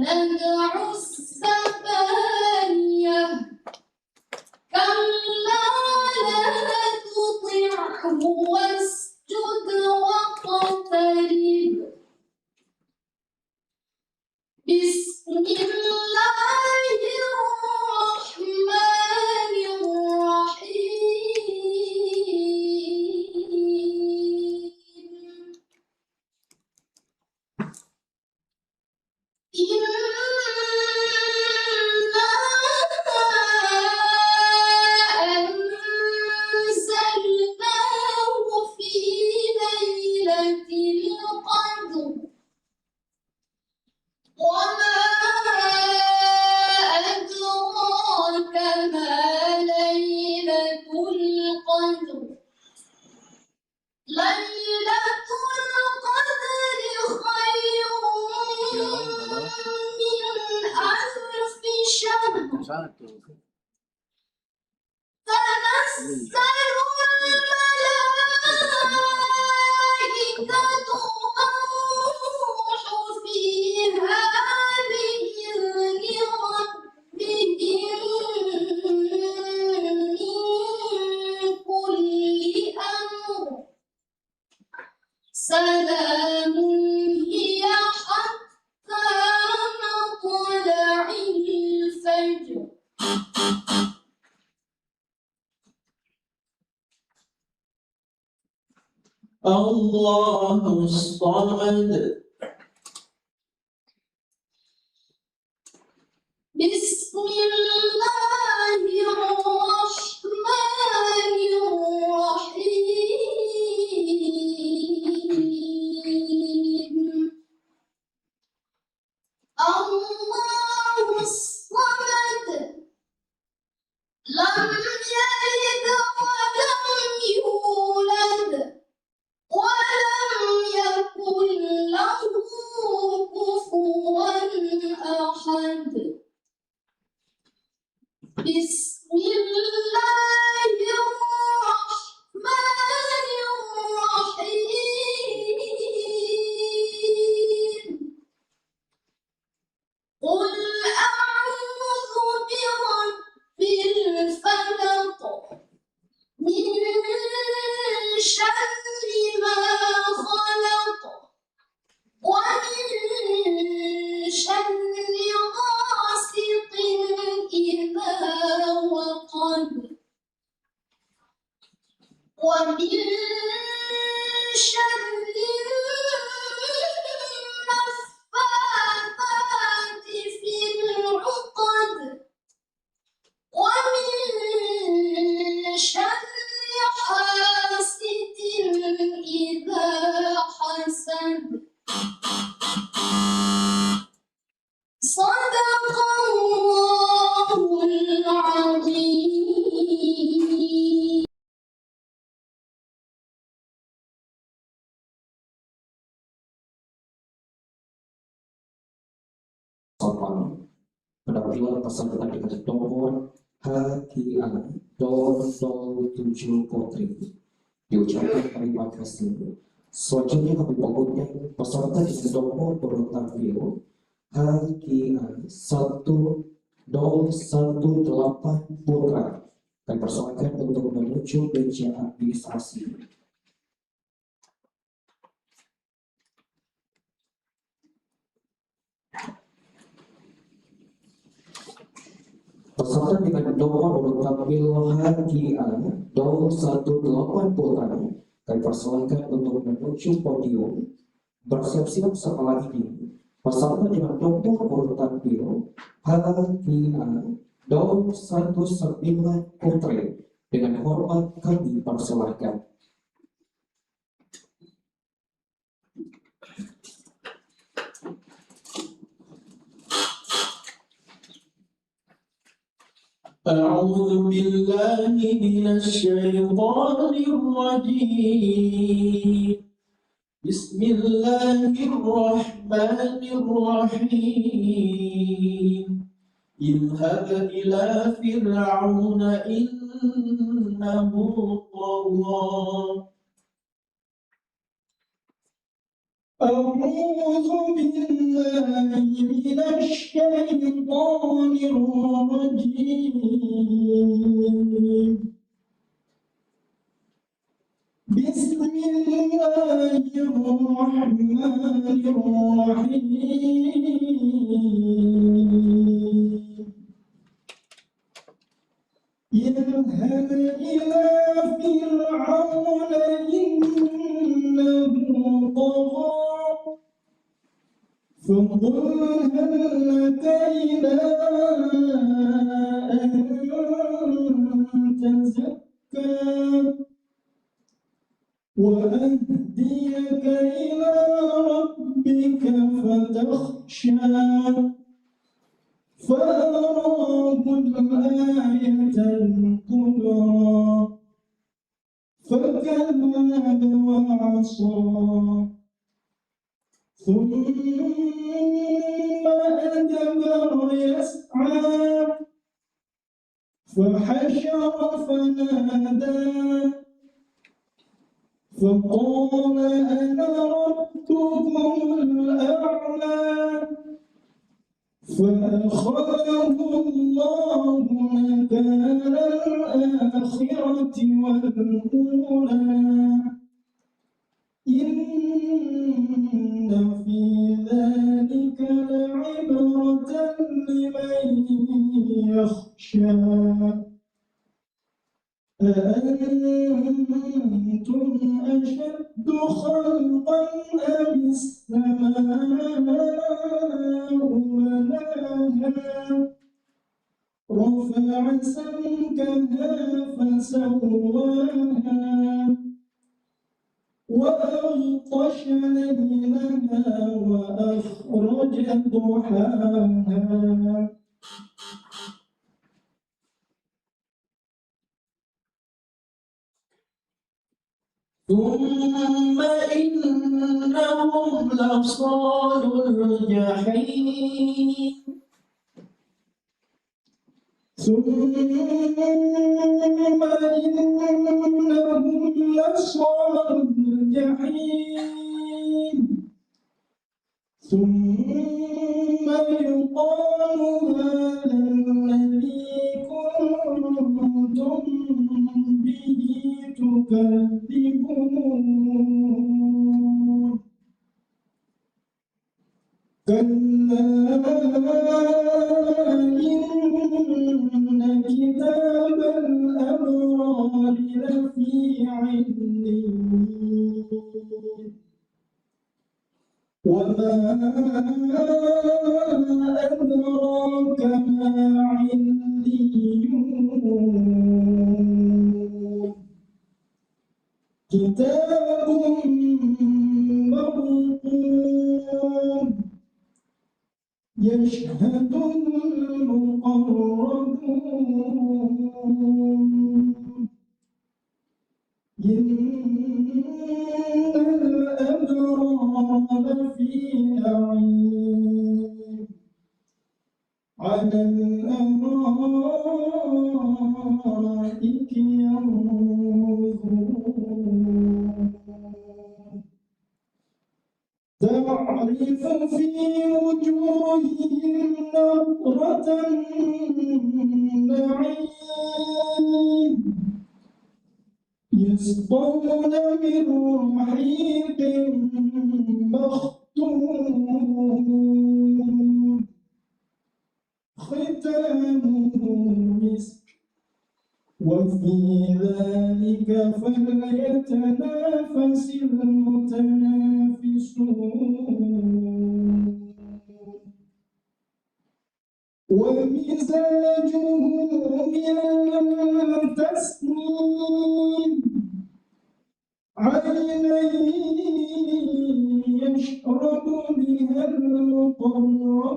ندع الزبانية كلا لا تطعه واسجد واقترب بسم الله الرحمن الرحيم إنا أنزلناه في ليلة القدر وما أدراك ما ليلة القدر ليلة القدر خير من ألف شهر تنزل الملائكة والروح فيها بإذن ربهم من كل أمر سلام هي حتى مطلع الفجر. الله الصمد. بسم الله الرحمن الرحيم الله الصمد لم يلد ولم يولد ولم يكن له كفوا أحد. بسم الله الرحمن الرحيم قل أعوذ برب الفلق من شر ما خلق ومن شر غاسق إذا وقب ومن شر النفاثات في العقد ومن شر حاسد إذا حسد. صدق الله العظيم. Penampilan peserta dengan nomor HKA 007 Putri diucapkan terima kasih. Selanjutnya kami pokoknya peserta dengan nomor bertampil HKA 1018 Putra kami persilakan untuk menuju meja administrasi. Peserta dengan nomor urut tampil HKA 018 Putra kami persilakan untuk menuju podium. Bersiap-siap setelah ini. Peserta dengan nomor urut tampil HKA 019 Putri dengan hormat kami persilakan. أعوذ بالله من الشيطان الرجيم بسم الله الرحمن الرحيم اذهب إلى فرعون إنه طغى أعوذ بالله من الشيطان الرجيم بسم الله الرحمن الرحيم اذهب إلى فرعون إنه طغى فقل هل لك إلى أن تزكى وأهديك إلى ربك فتخشى فأراه الآية الكبرى فكذب وعصى ثم أدبر يسعى فحشر فنادى فقال أنا ربكم الأعلى فأخذه الله نكال الآخرة والأولى إن في ذلك لعبرة لمن يخشى أأنتم أشد خلقا أم السماء بناها رفع سمكها فسواها وأغطش ليلها وأخرج ضحاها ثم إنهم لصالوا الجحيم ثم إنهم لصالوا الجحيم ثم يقال هذا الذي كنتم به تكذبون كلا إن كتاب الأبرار لفي عليين وما أدراك ما عليون كتاب مرقوم يشهده المقربون إن الأبرار لفي نعيم على الأرائك ينظرون تعرف في وجوههم نضرة النعيم يسقون من رحيق مختوم ختامه مسك وفي ذلك فليتنافس المتنافسون ومزاجه من تسنيم عينا يشرب بها المقربون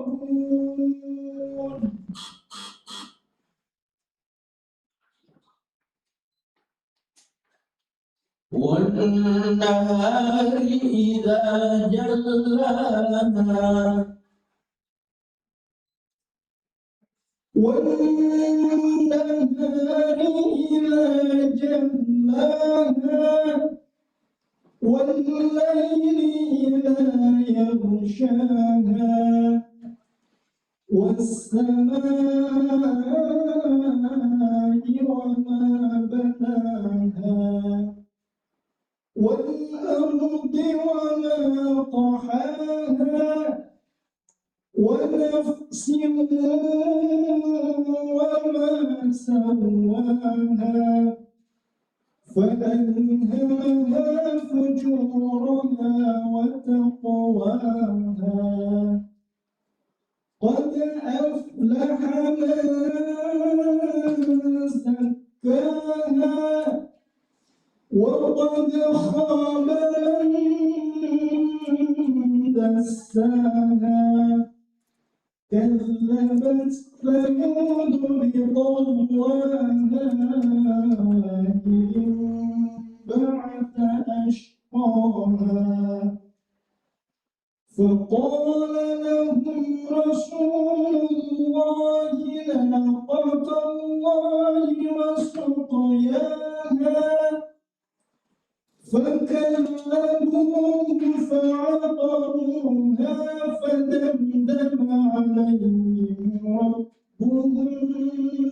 والنهار إذا جلاها والنهار إذا جلاها والليل إذا يغشاها والسماء وما بناها والأرض وما طحاها ونفس وما سواها فألهمها فجورها وتقواها قد أفلح من زكاها وقد خاب من دساها كذبت ثمود بطغواها إذ انبعث أشقاها فقال لهم رسول الله ناقة الله وسقياها فكذبوه فعقروها فدمدم عليهم ربهم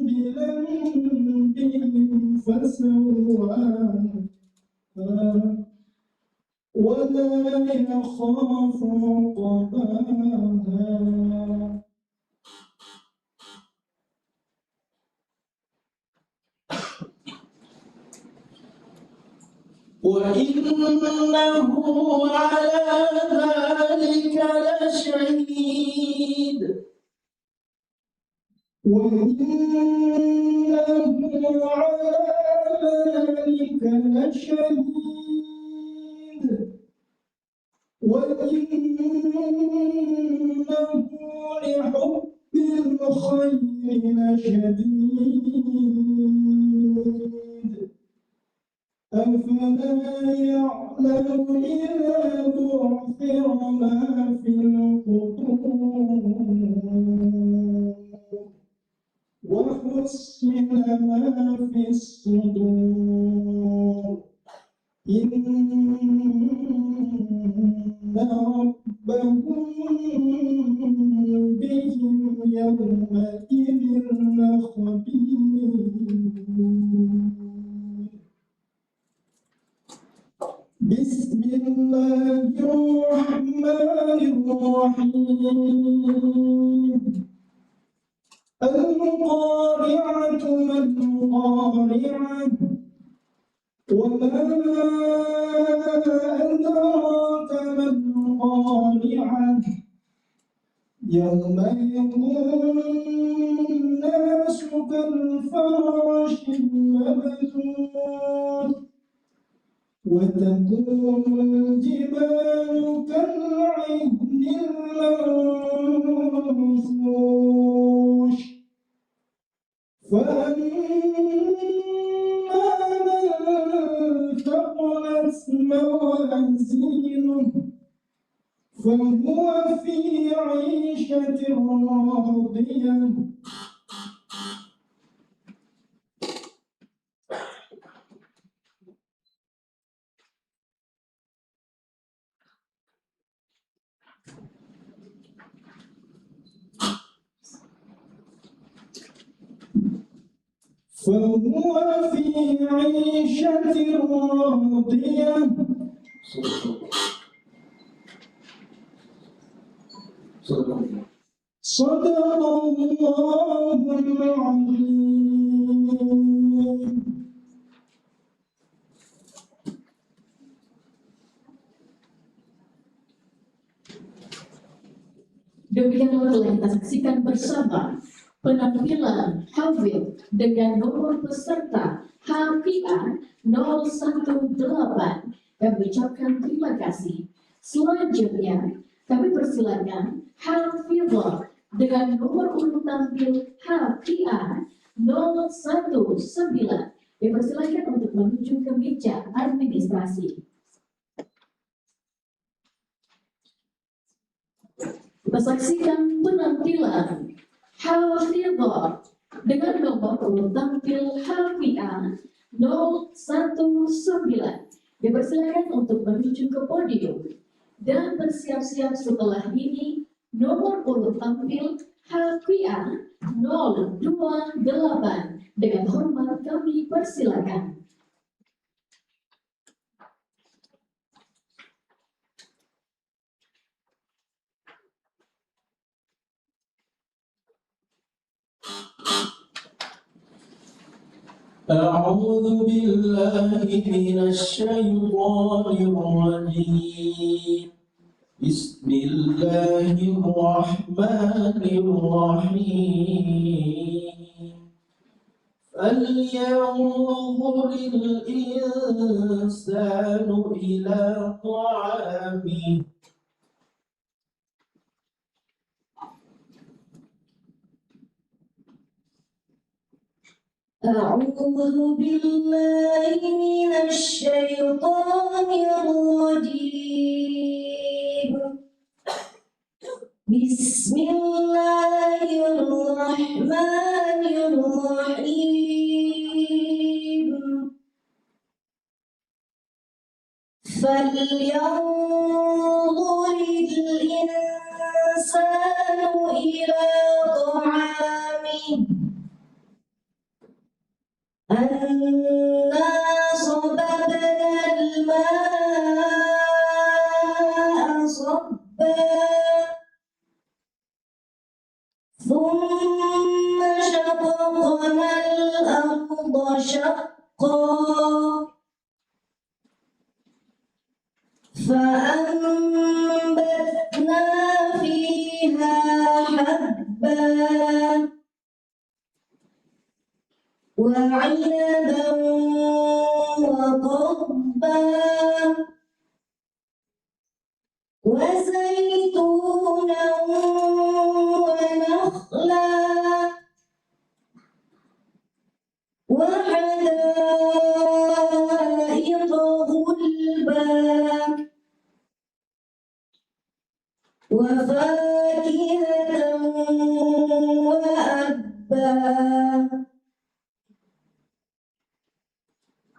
بذنبهم فسواها ولا يخاف عقباها وإنه على ذلك لشهيد وإنه على ذلك لشهيد وإنه لحب الخير لشديد أفلا يعلم إذا بعثر ما في القبور وحصل ما في الصدور إن ربهم بهم يومئذ لخبير بسم الله الرحمن الرحيم القارعة ما القارعة وما أدراك ما القارعة يوم يكون الناس كالفراش المبثوث وتكون الجبال كالعهن المنفوش فأما من ثقلت موازينه فهو في عيشة راضية فهو في عيشة راضية صدق الله العظيم. Demikianlah telah kita saksikan bersama penampilan Hafid dengan nomor peserta HPA 018. Kami ucapkan terima kasih. Selanjutnya kami persilakan Hafidhah dengan nomor urut tampil HPA 019. Dipersilakan untuk menuju ke meja administrasi. Kita saksikan penampilan Hafidhah dengan nomor urut tampil HPA 019. Dipersilakan untuk menuju ke podium dan bersiap-siap setelah ini. Nomor urut tampil HQA 028. Dengan hormat kami persilakan. أعوذ بالله من الشيطان الرجيم بسم الله الرحمن الرحيم فلينظر الإنسان إلى طعامه أعوذ بالله من الشيطان الرجيم بسم الله الرحمن الرحيم فلينظر الإنسان إلى طعامه أنا صببنا الماء صبا ثم شققنا الأرض شقا فأنبتنا فيها حبا وعنبا وقضبا وزيتونا ونخلا وحدائق غلبا وفاكهة وأبا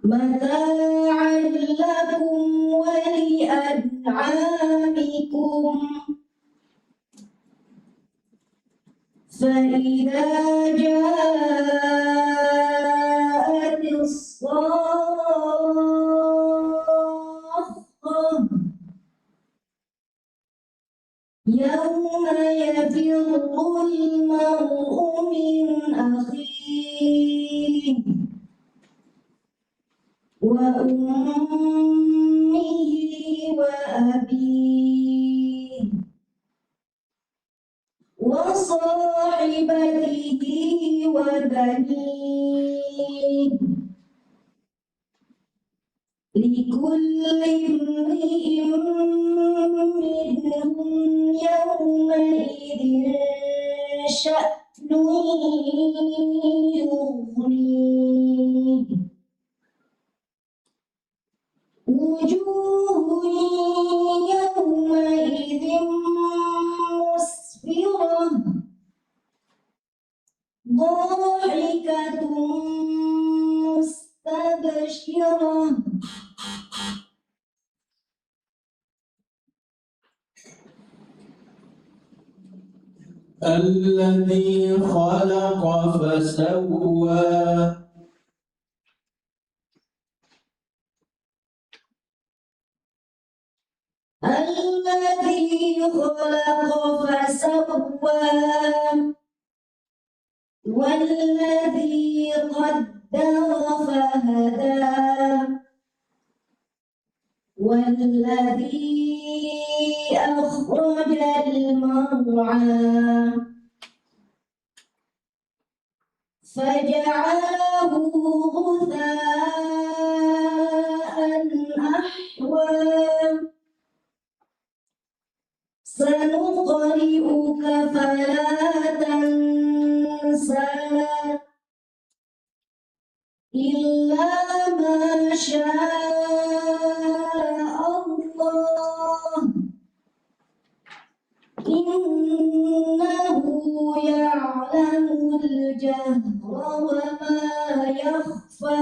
متاعا لكم ولأنعامكم فإذا جاءت الصاخة يوم يفر المرء من أخيه وأمه وأبيه وصاحبته وبنيه لكل امرئ منهم يومئذ شأن يغنيه وجوه يومئذ مسفرة ضاحكة مستبشرة الذي خلق فسوى الذي خلق فسوى والذي قدر فهدى والذي أخرج المرعى فجعله غثاء أحوى سنقرئك فلا تنسى إلا ما شاء الله إنه يعلم الجهر وما يخفى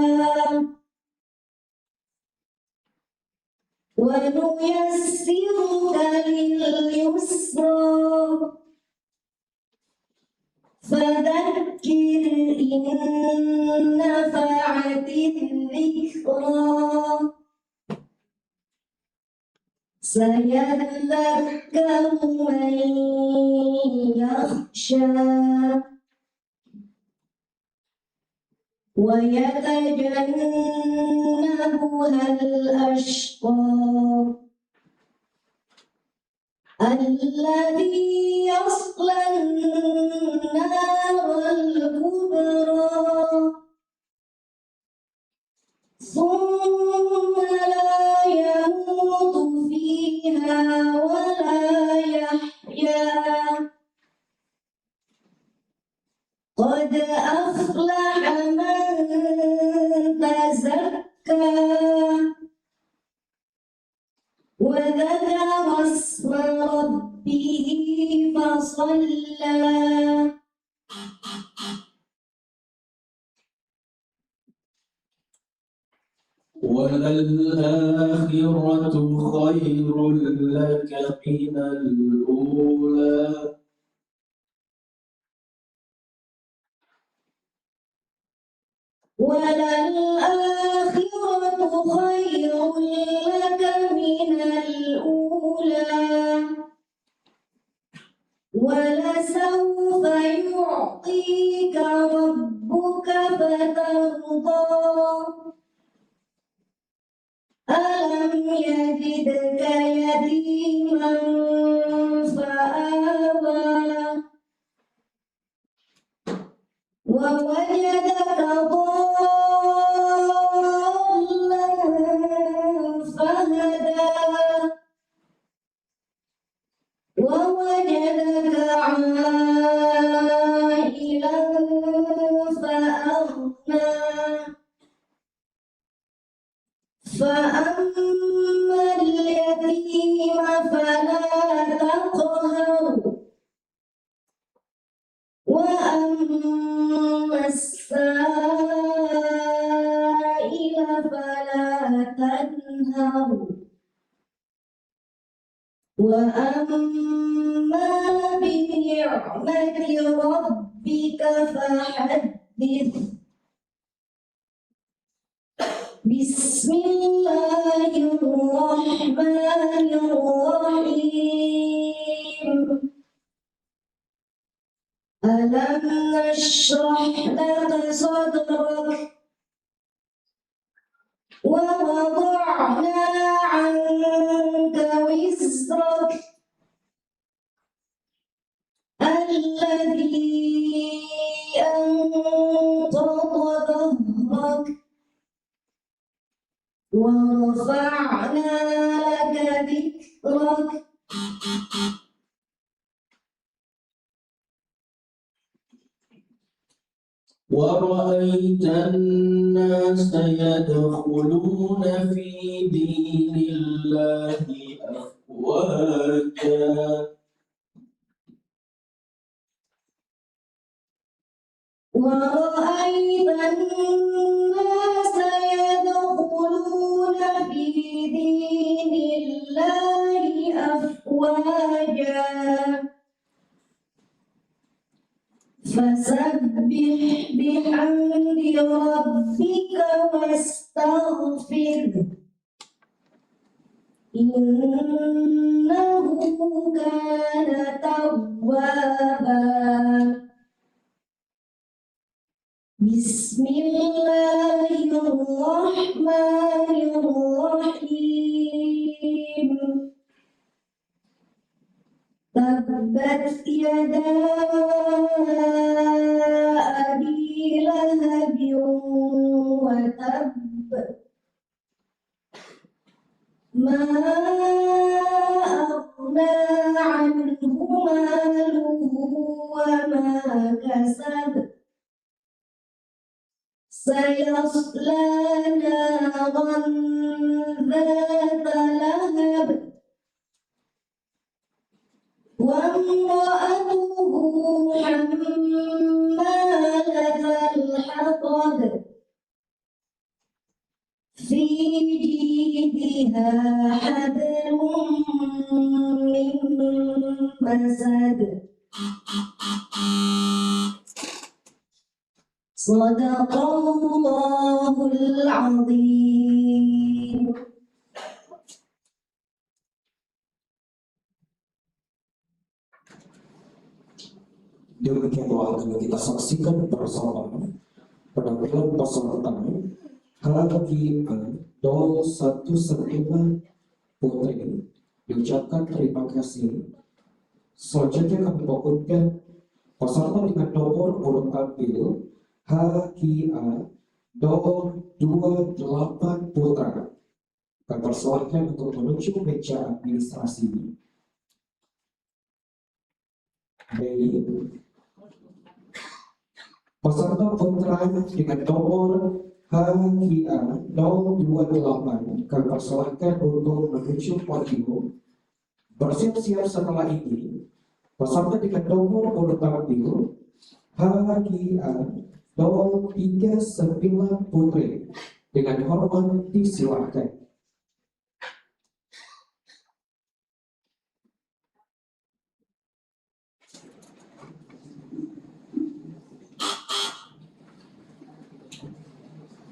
ونيسرك لليسرى فذكر إن نفعت الذكرى سيذكر من يخشى ويتجنبها الأشقى الذي يصلى النار الكبرى ثم لا يموت فيها ولا يحيا قد أفلح من تزكى وذكر اسم ربه فصلى وللآخرة خير لك من الأولى وللآخرة خير لك من الأولى ولسوف يعطيك ربك فترضى ألم يجدك يتيما فآوى ووجدك ضالا فهدى ووجدك عائلا فأغنى فأما اليتيم فلا تقهر وأما السائل فلا تنهر وأما بنعمة ربك فحدث بسم الله الرحمن الرحيم ألم نشرح لك صدرك ووضعنا عنك وزرك الذي أنقض ظهرك ورفعنا لك ذكرك ورأيت الناس يدخلون في دين الله أفواجا ورأيت الناس يدخلون في دين الله أفواجا فسبح بحمد ربك واستغفره إنه كان توابا بسم الله الرحمن الرحيم تبت يدا أبي لهب وتب ما أغنى عنه ماله وما كسب سيصلى نارا ذات لهب وامرأته حمالة الحطب في جيدها حبل من مسد صدق الله العظيم. Demikian doa yang kita saksikan bersama penampilan peserta HGA 01 Putri diucapkan terima kasih. Selanjutnya kami fokuskan peserta dengan nomor urut tampil HGA 028 Putra. Kami persilakan untuk menuju meja administrasi. Baik. Peserta putra dengan nomor HGA 028 kami persilahkan untuk menuju podium. Bersiap-siap setelah ini, peserta dengan nomor urut tampil HGA 039 Putri dengan hormat disilakan.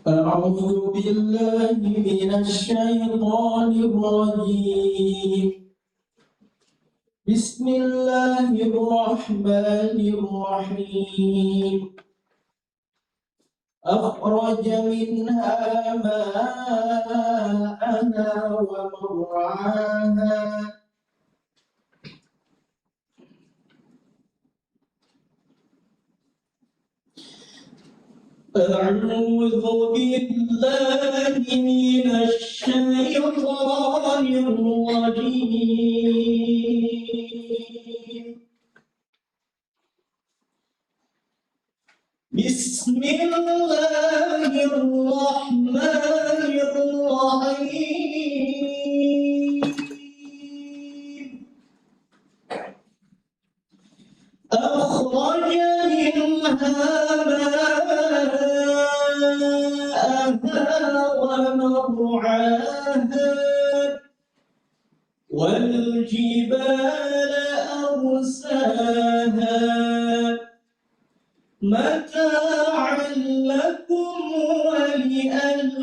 أعوذ بالله من الشيطان الرجيم. بسم الله الرحمن الرحيم. أخرج منها ماءها ومرعاها أعوذ بالله من الشيطان الرجيم. بسم الله الرحمن الرحيم. أخرج منها ومرعاها والجبال أرساها متاعا لكم ولأنعامكم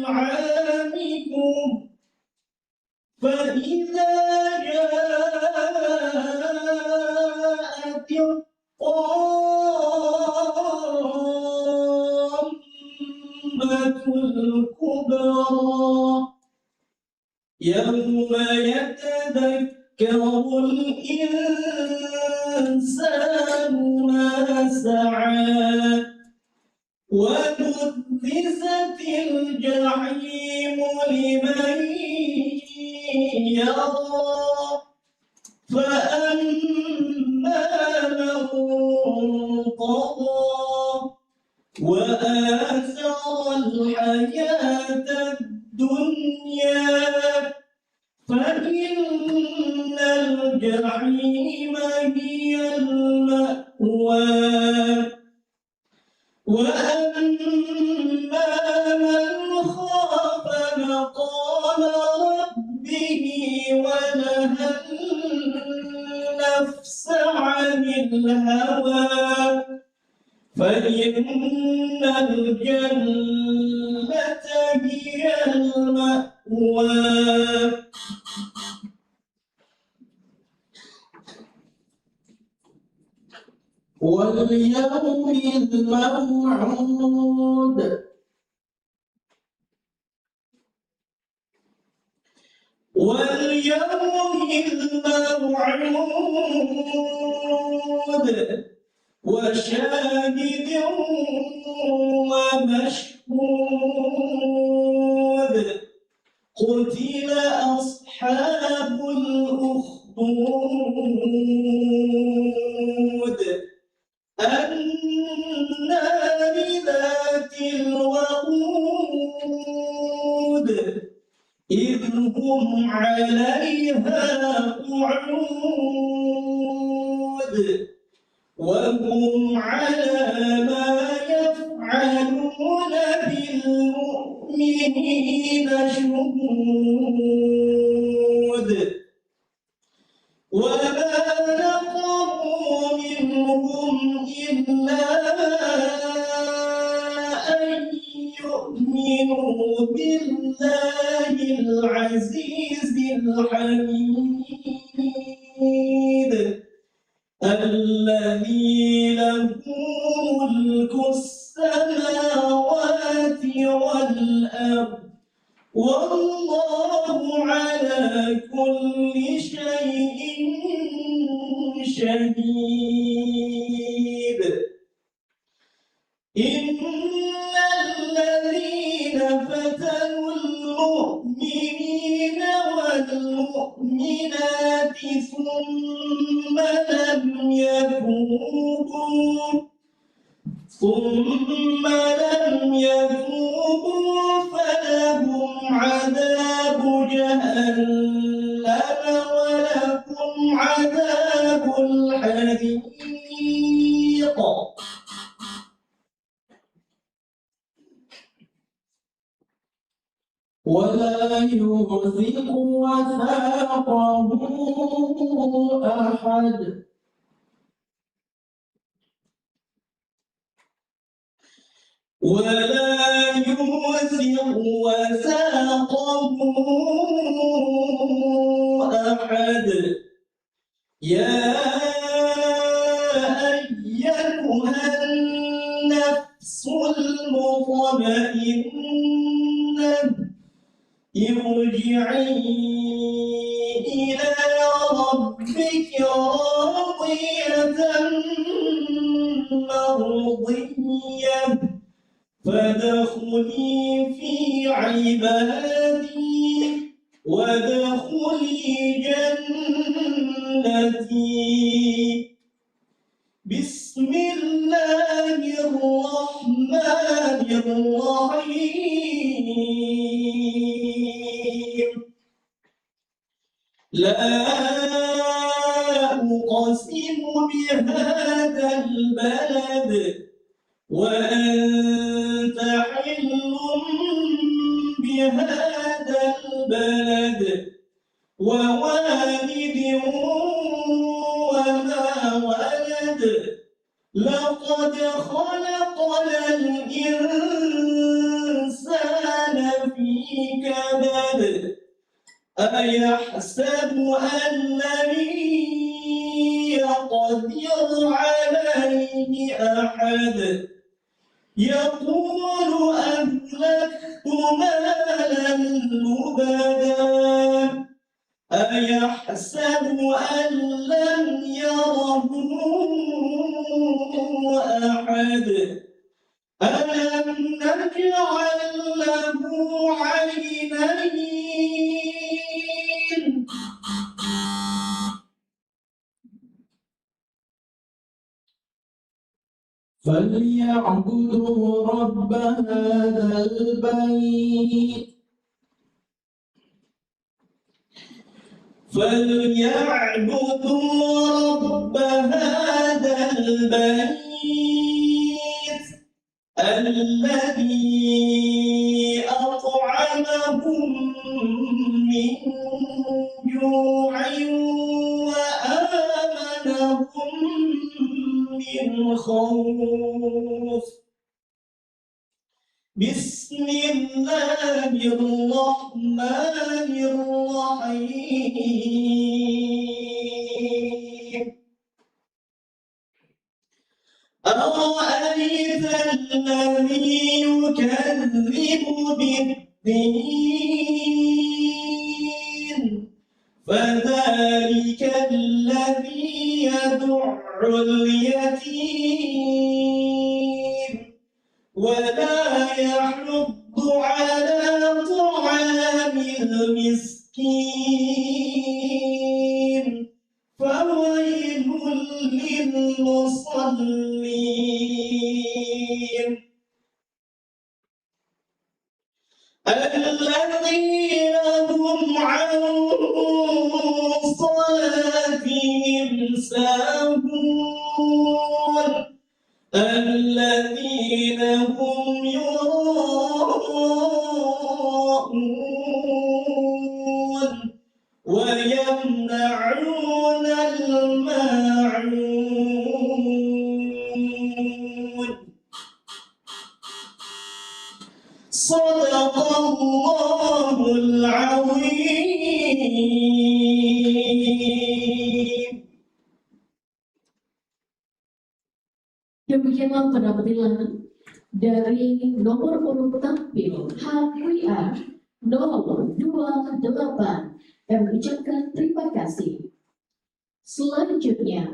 فإذا جاءت الطامة الكبرى يوم يتذكر الإنسان ما سعى وبرزت الجحيم لمن يرى فأما من طغى وآثر الحياة الدنيا فإن الجحيم هي المأوى وأما من خاف مقام ربه ونهى النفس عن الهوى فإن الجنة هي المأوى. واليوم الموعود وشاهد ومشهود قتل أصحاب الأخدود النار ذات الوقود إذ هم عليها قعود وهم على ما يفعلون بالمؤمنين ليؤمنوا بالله العزيز الحميد الذي له ملك السماوات والأرض والله على كل شيء شهيد إن الذين فتنوا المؤمنين والمؤمنات ثم لم يتوبوا فلهم عذاب جهنم ولهم عذاب الحريق ولا يوثق وثاقه أحد يا أيتها النفس المطمئنة ارجعي إلى ربك راضية مرضية فادخلي في عبادي وادخلي جنتي بسم الله الرحمن الرحيم لا أقسم بهذا البلد وأنت حل بهذا البلد ووالد وما ولد لقد خلقنا الإنسان في كبد أيحسب أن لن يقدر عليه أحد يقول أهلكت مالا لبدا أيحسب أن لم يره أحد ألم نجعل له عينين فليعبدوا رب هذا البيت الذي أطعمهم من جوع وآمنهم من خوف بسم الله الرحمن الرحيم أرأيت الذي يكذب بالدين فذلك الذي يدع اليتيم ولا يحض على طعام المسكين فويل للمصلين الذين هم عن صلاتهم ساهون الذين هم يراءون ويمنعون الماعون صدق الله العظيم. Demikianlah penampilan dari nomor urut tampil HQR 028 yang mengucapkan terima kasih. Selanjutnya,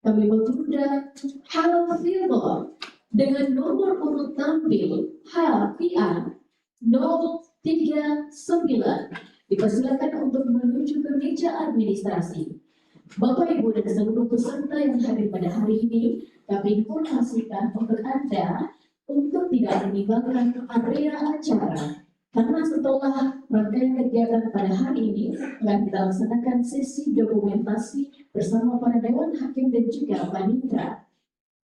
kami mengundang Hafidhah dengan nomor urut tampil HQR 039. Dipersilakan untuk menuju ke meja administrasi. Bapak, Ibu, dan seluruh peserta yang hadir pada hari ini, kami informasikan untuk Anda untuk tidak meninggalkan area acara. Karena setelah rangkaian kegiatan pada hari ini, akan kita laksanakan sesi dokumentasi bersama para Dewan Hakim dan juga Panitra.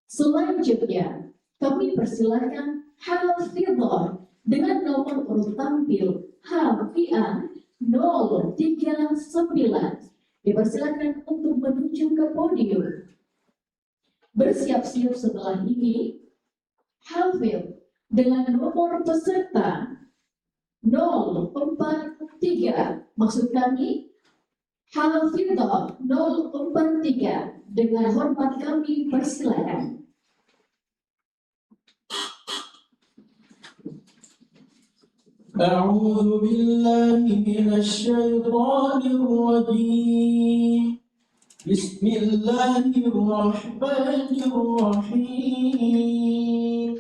Selanjutnya, kami persilakan Hafidhah dengan nomor urut tampil HQR 039. Dipersilakan untuk menuju ke podium. Bersiap-siap setelah ini, Hafidh dengan nomor peserta 043, maksud kami Hafidhah 043, dengan hormat kami persilakan. أعوذ بالله من الشيطان الرجيم. بسم الله الرحمن الرحيم.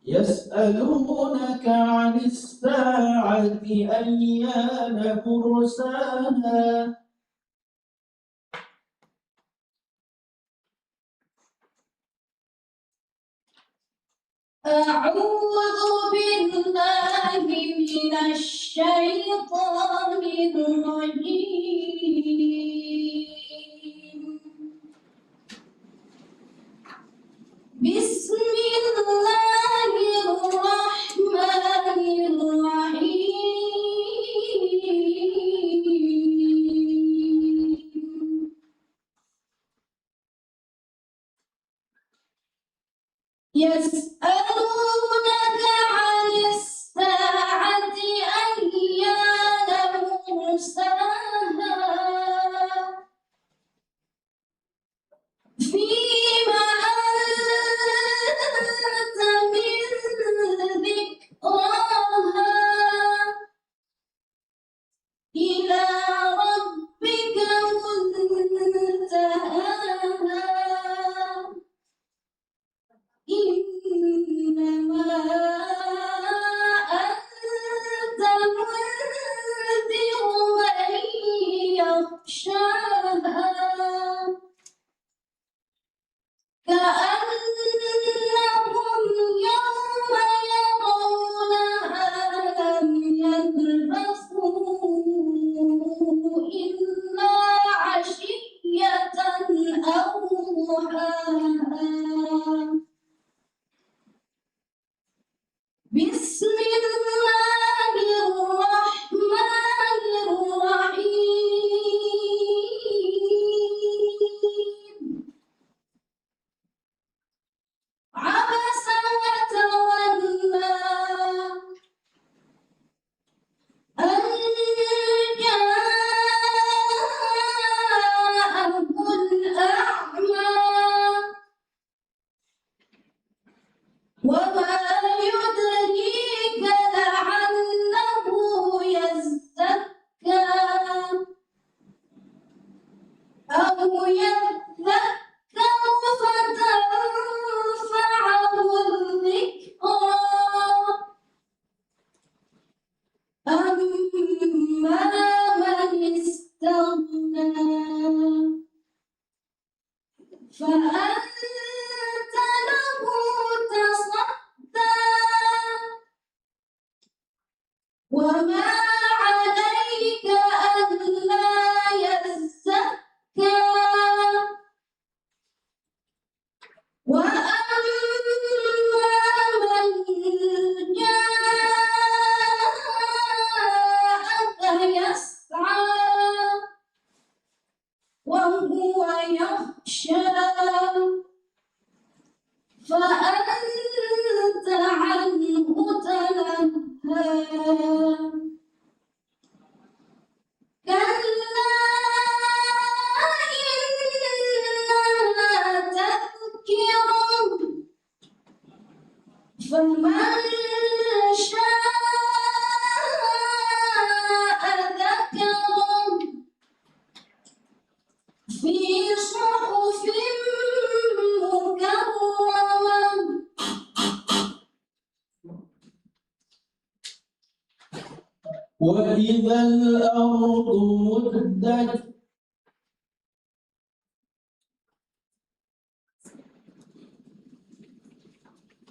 يسألونك عن الساعة أيان مرساها أعوذ بالله من الشيطان الرجيم. بسم الله الرحمن الرحيم. يسألونك عن الساعة أيان مرساها فيما أنت من ذكراها إلى ربك منتهاها إنما أنت منذر من يخشاها كأنهم يوم يرونها لم يلبثوا إلا عشية أو ضحاها. بسم الله الرحمن الرحيم. عبس وتولى أن جاءه الأعمى وما يدريك لعله يزكى أو يذكر فتنفعه الذكرى. أما من استغنى فأنت له تصدى وما عليك ألا يزكى وأما من جاءك يسعى وهو يخشى فأنت عنه كلا إنها تذكرة فمن شاء ذكره في صحف مكرمة وإذا الأرض مدت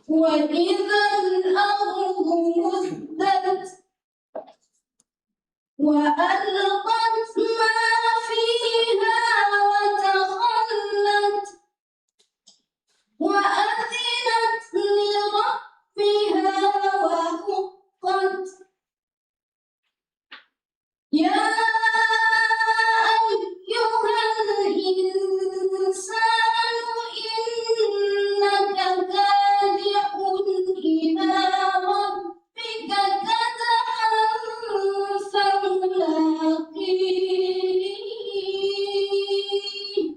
وإذا الأرض مدت وألقت ما فيها وتخلت وأذنت لربها وحقت يا أيها الإنسان إنك كادح إلى ربك كدحا فملاقيه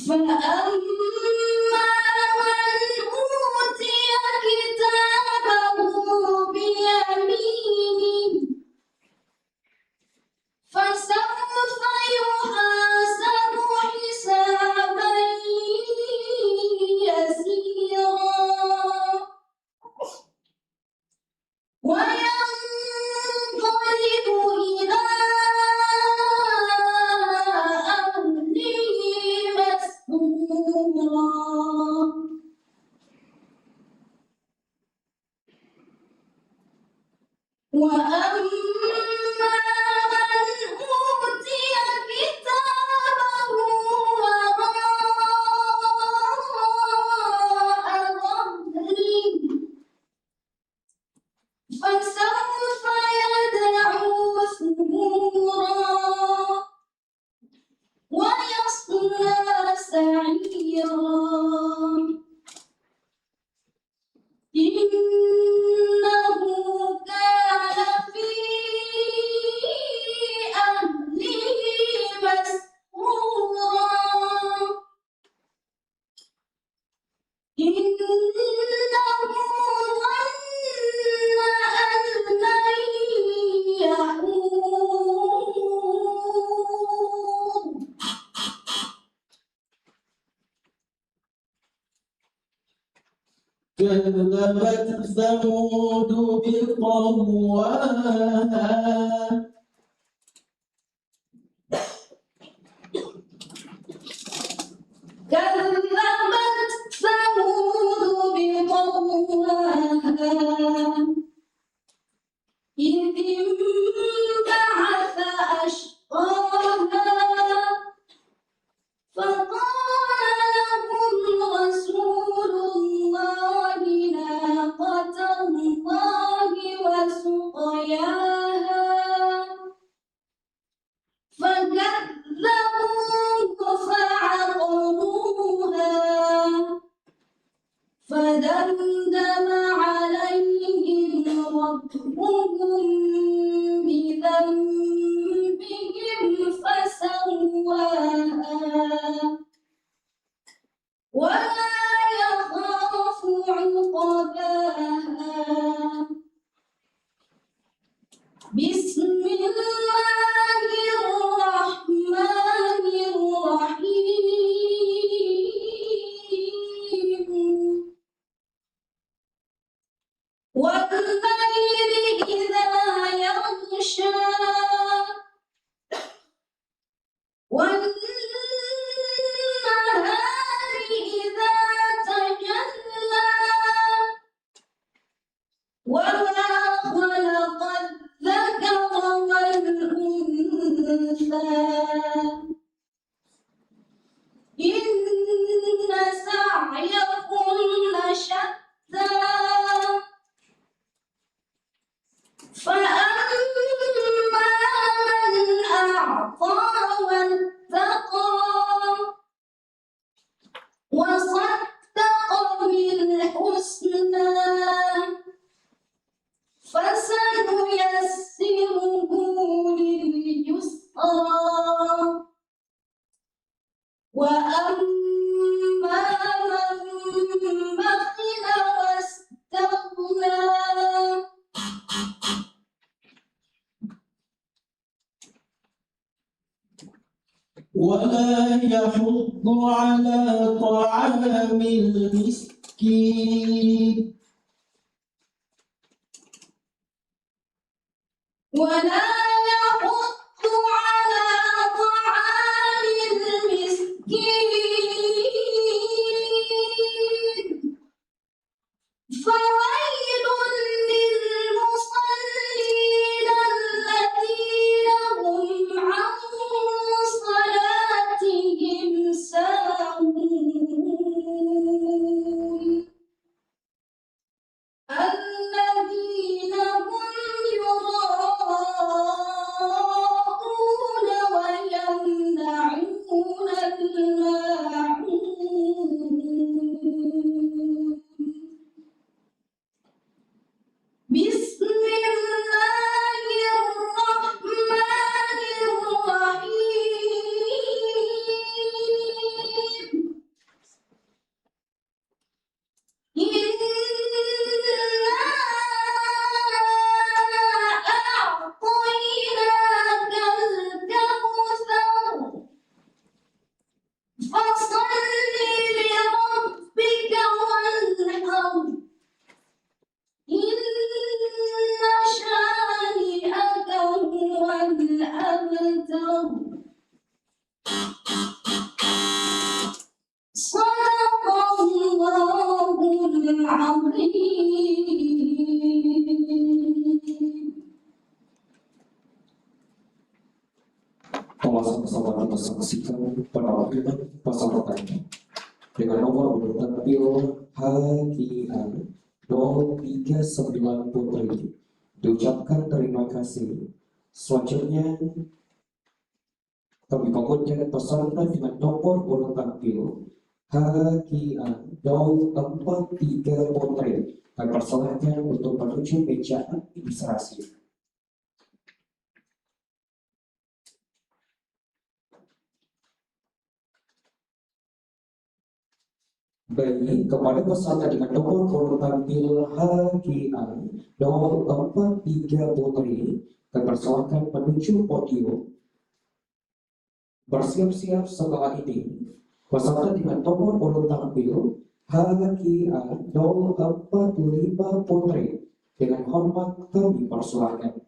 فأما من أوتي كتابه بيمينه فسوف يحاسب حسابا يسيرا وينقلب إلى أهله مسرورا وأما من أوتي كتابه وراء ظهره فسوف يدعو ثبورا ويصلى سعيرا إنه كان في أهله مسرورا إنه ظن أن لن يحور كذبت ثمود بطغواها كذبت ثمود بطغواها إذ انبعث أشقاها فقال لهم رسول الله ناقة الله وسقياها وأما من بخل واستغنى ولا يحض على طعام المسكين ولا يحض على طعام المسكين فويل للمصلين الذين هم عن صلاتهم ساهون الذين هم يراءون ويمنعون الماعون بسم الله الرحمن الرحيم إنا أعطيناك الكوثر فصل لربك وانحر إن شانئك هو الأبتر صدق الله العظيم. Telah sama-sama kita saksikan penampilan peserta dengan nomor urut tampil HKIA 039 Putri. Diucapkan terima kasih. Selanjutnya kami bangunkan peserta dengan nomor urut tampil HKIA 043 Putri. Kami persilahkan untuk menuju meja administrasi. Baik, kepada peserta dengan nomor urut tampil HKIA 043 Putri, kami persilahkan menuju podium. Bersiap-siap setelah ini, peserta dengan nomor urut tampil HKIA 045 Putri, dengan hormat kami persilahkan.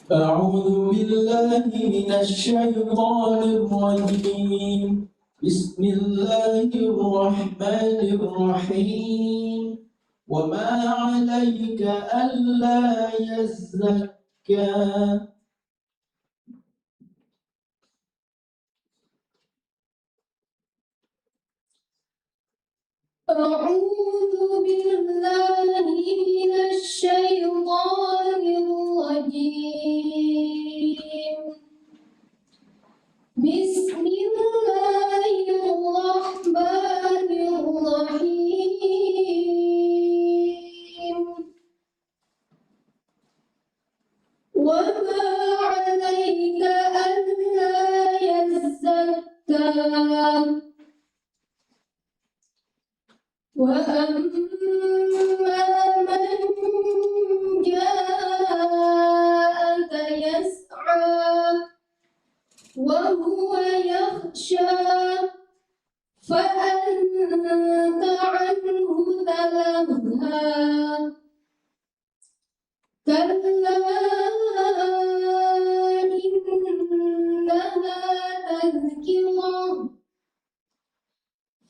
أعوذ بالله من الشيطان الرجيم بسم الله الرحمن الرحيم وما عليك ألا يزكى أعوذ بالله من الشيطان الرجيم بسم الله الرحمن الرحيم وما عليك ألا يزكى وأما من جاءك يسعى وهو يخشى فأنت عنه تلهى كلا إنها تذكرة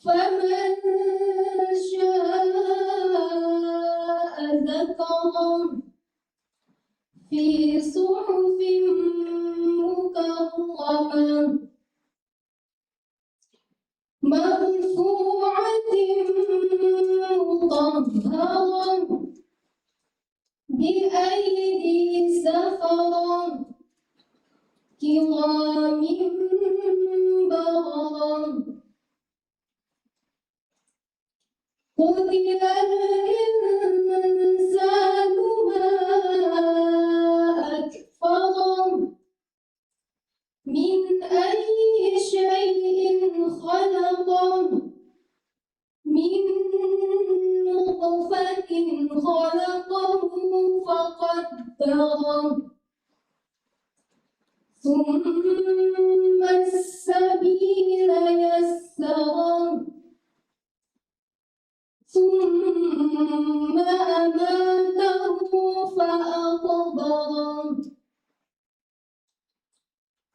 فمن شاء ذكره في صحف مكرمة مرفوعة مطهرة بأيدي سفرة كرام بررة قتل الإنسان ما فأكبر ثم السبيل يسر ثم أماته فأقبره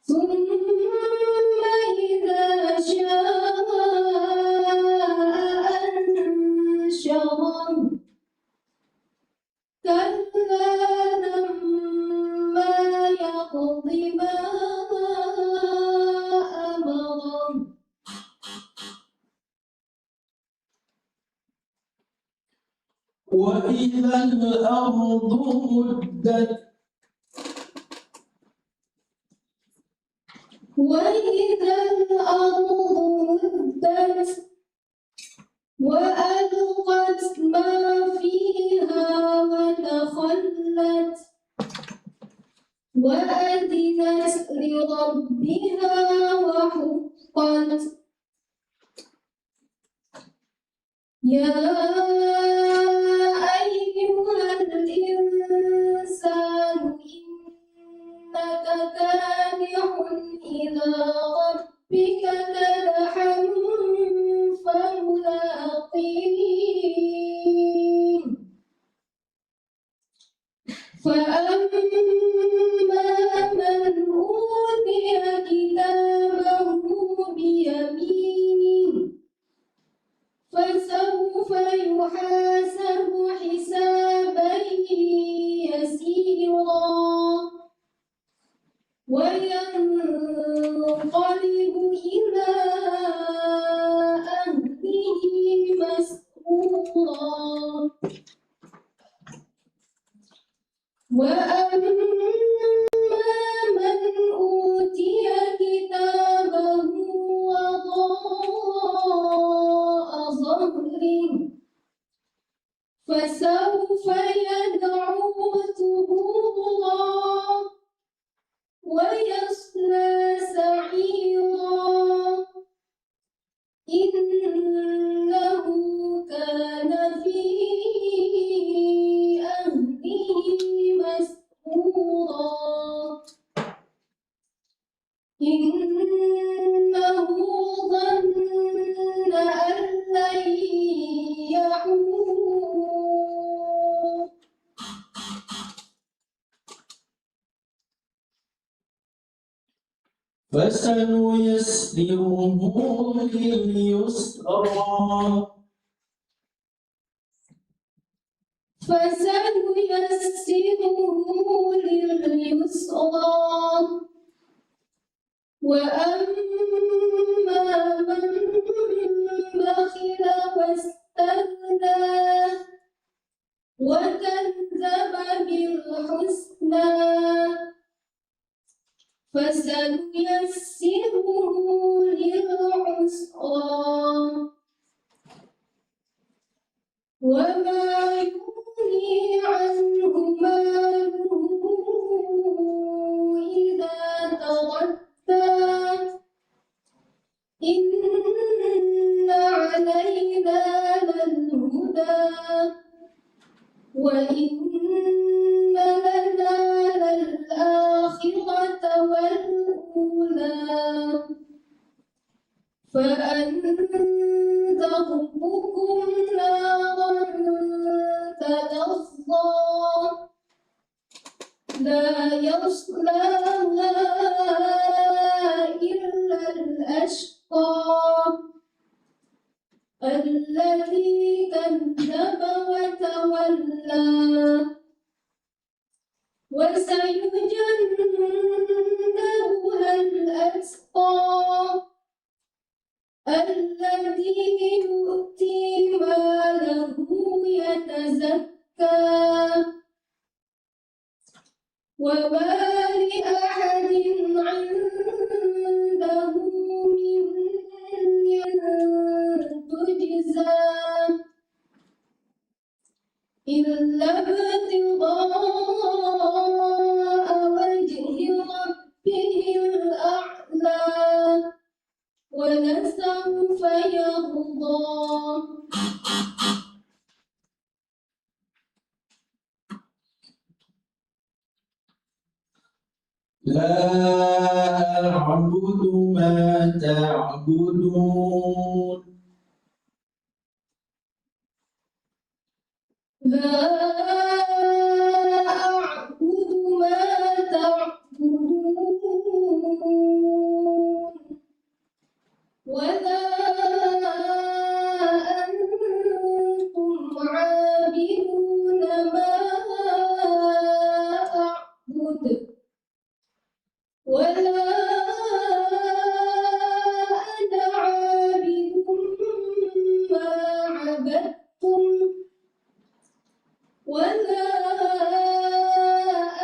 ثم إذا شاء أنشره كلا لما يقض ما أمره وإذا الأرض مدت وإذا الأرض مدت وألقت ما فيها وتخلت وأذنت لربها وحقت يا أيها الإنسان إنك كادح إلى ربك كدحا فملاقيه فأما من أوتي كتابه بيمينه فسوف يحاسب حسابا يسيرا وينقلب إلى أهله مسرورا وأما من أوتي كتابه وراء ظهره فسوف يدعو ثبورا ويصلى سعيرا إنه كان في أهله مسرورا إنه ظن أن لن يحور فسنيسره لليسرى لليسرى وأما من بخل واستغنى وكذب بالحسنى فسنيسره للعسرى وما يغني عنه ماله إذا تردى إن علينا للهدى وإن لنا للآخرة والأولى فأنذرتكم نارا تلظى لا يصلاها إلا الأشقى الذي كذب وتولى وسيجنبها الأتقى الذي يؤتي ماله يتزكى وما لأحد عنده من تجزى إلا ابتغاء وجه ربه الأعلى ولسوف يرضى لا أعبد ما تعبدون لا أعبد ما تعبدون ولا أنتم عابدون ما أعبد ولا أنا عابد ما عبدتم ولا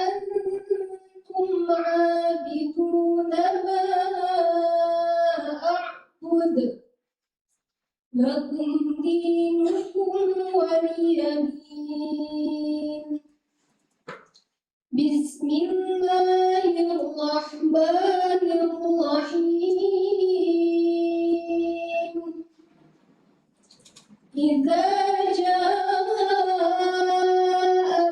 أنتم عابدون ما أعبد لكم دينكم ولي دين بسم الله الرحمن الرحيم إذا جاء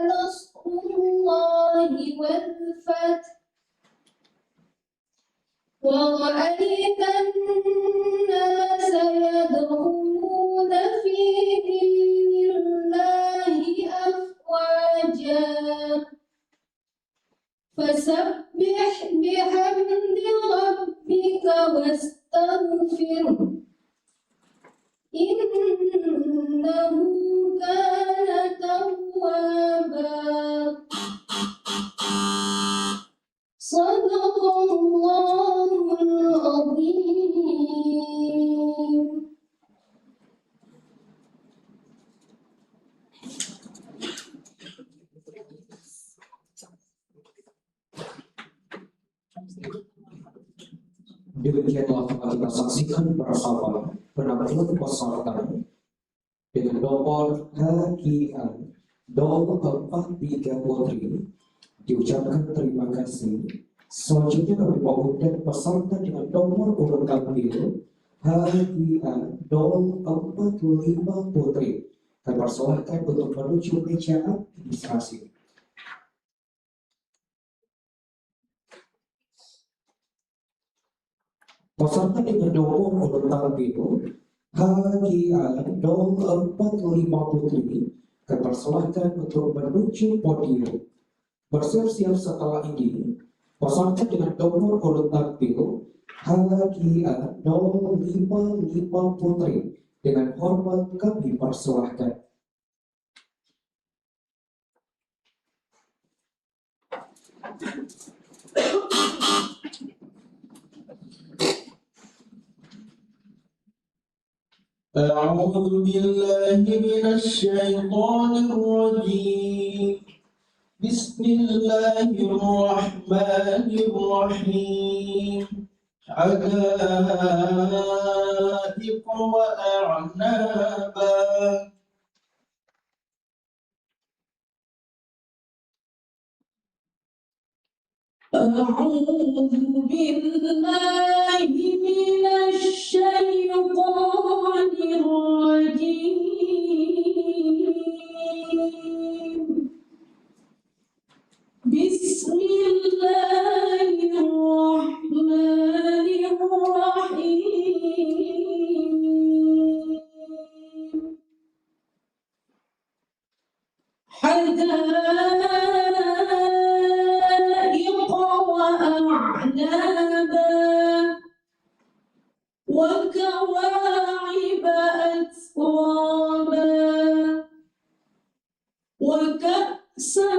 نصر الله والفتح ورأيت الناس يدخلون في دين الله أفواجا فسبح بحمد ربك واستغفره إنه كان توابا صدق الله العظيم. Demikianlah telah kita saksikan bersama penampilan peserta dengan nomor HKN 0433 diucapkan terima kasih. Selanjutnya kami mengundang peserta dengan nomor urut tampil HKN 045 Putri. Kami persilahkan untuk menuju meja administrasi. Peserta dengan nomor urut tampil HKN 045 Putri kami persilahkan untuk menuju podium. Bersiap-siap setelah ini, peserta dengan nomor urut tampil HKN 055 Putri dengan hormat kami persilahkan. أعوذ بالله من الشيطان الرجيم بسم الله الرحمن الرحيم حدائق وأعنابا أعوذ بالله من الشيطان الرجيم بسم الله الرحمن الرحيم حدائق وأعنابا وكواعب أترابا وكأسا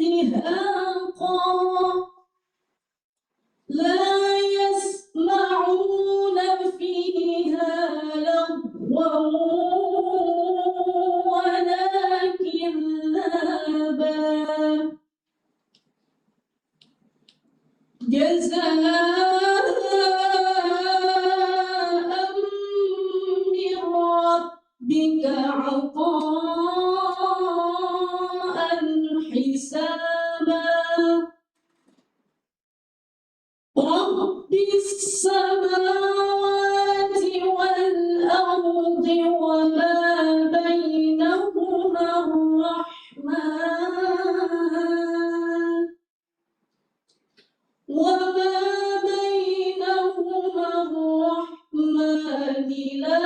دهاقا لا يسمعون فيها لغوا ولا كذابا جزاء من ربك عطاء حسابا رب السماوات والأرض وما بينهما الرحمن وما بينهما الرحمن لا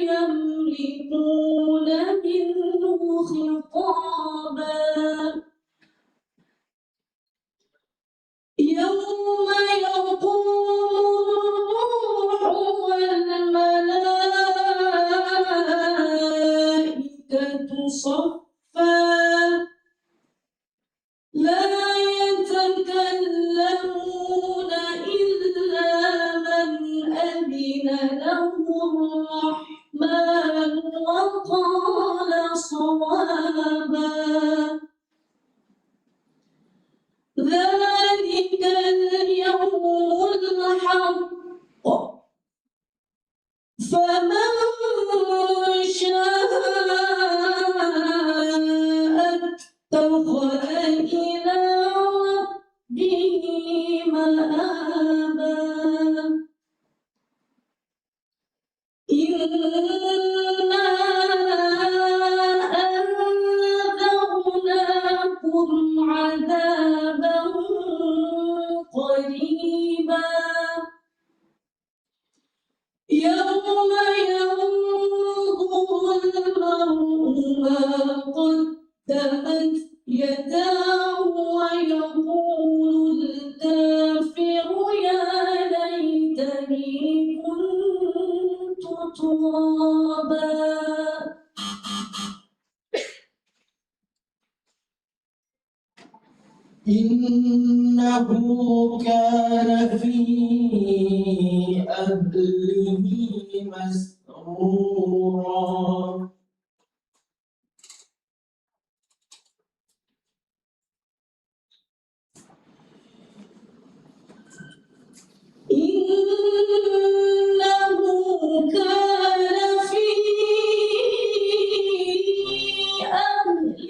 يملكون منه خطابا يوم يقوم الروح والملائكة صفا لا يتكلمون إلا من أذن له الرحمن وقال صوابا ذلك اليوم الحق فمن شاء اتخذ إلى ربه مآبا إنا أنذرناكم عذابا قريبا يوم ينظر المرء ما قدمت يداه ويقول الكافر يا ليتني كنت ترابا إنه كان في أهله مسرورا إنه كان في أهله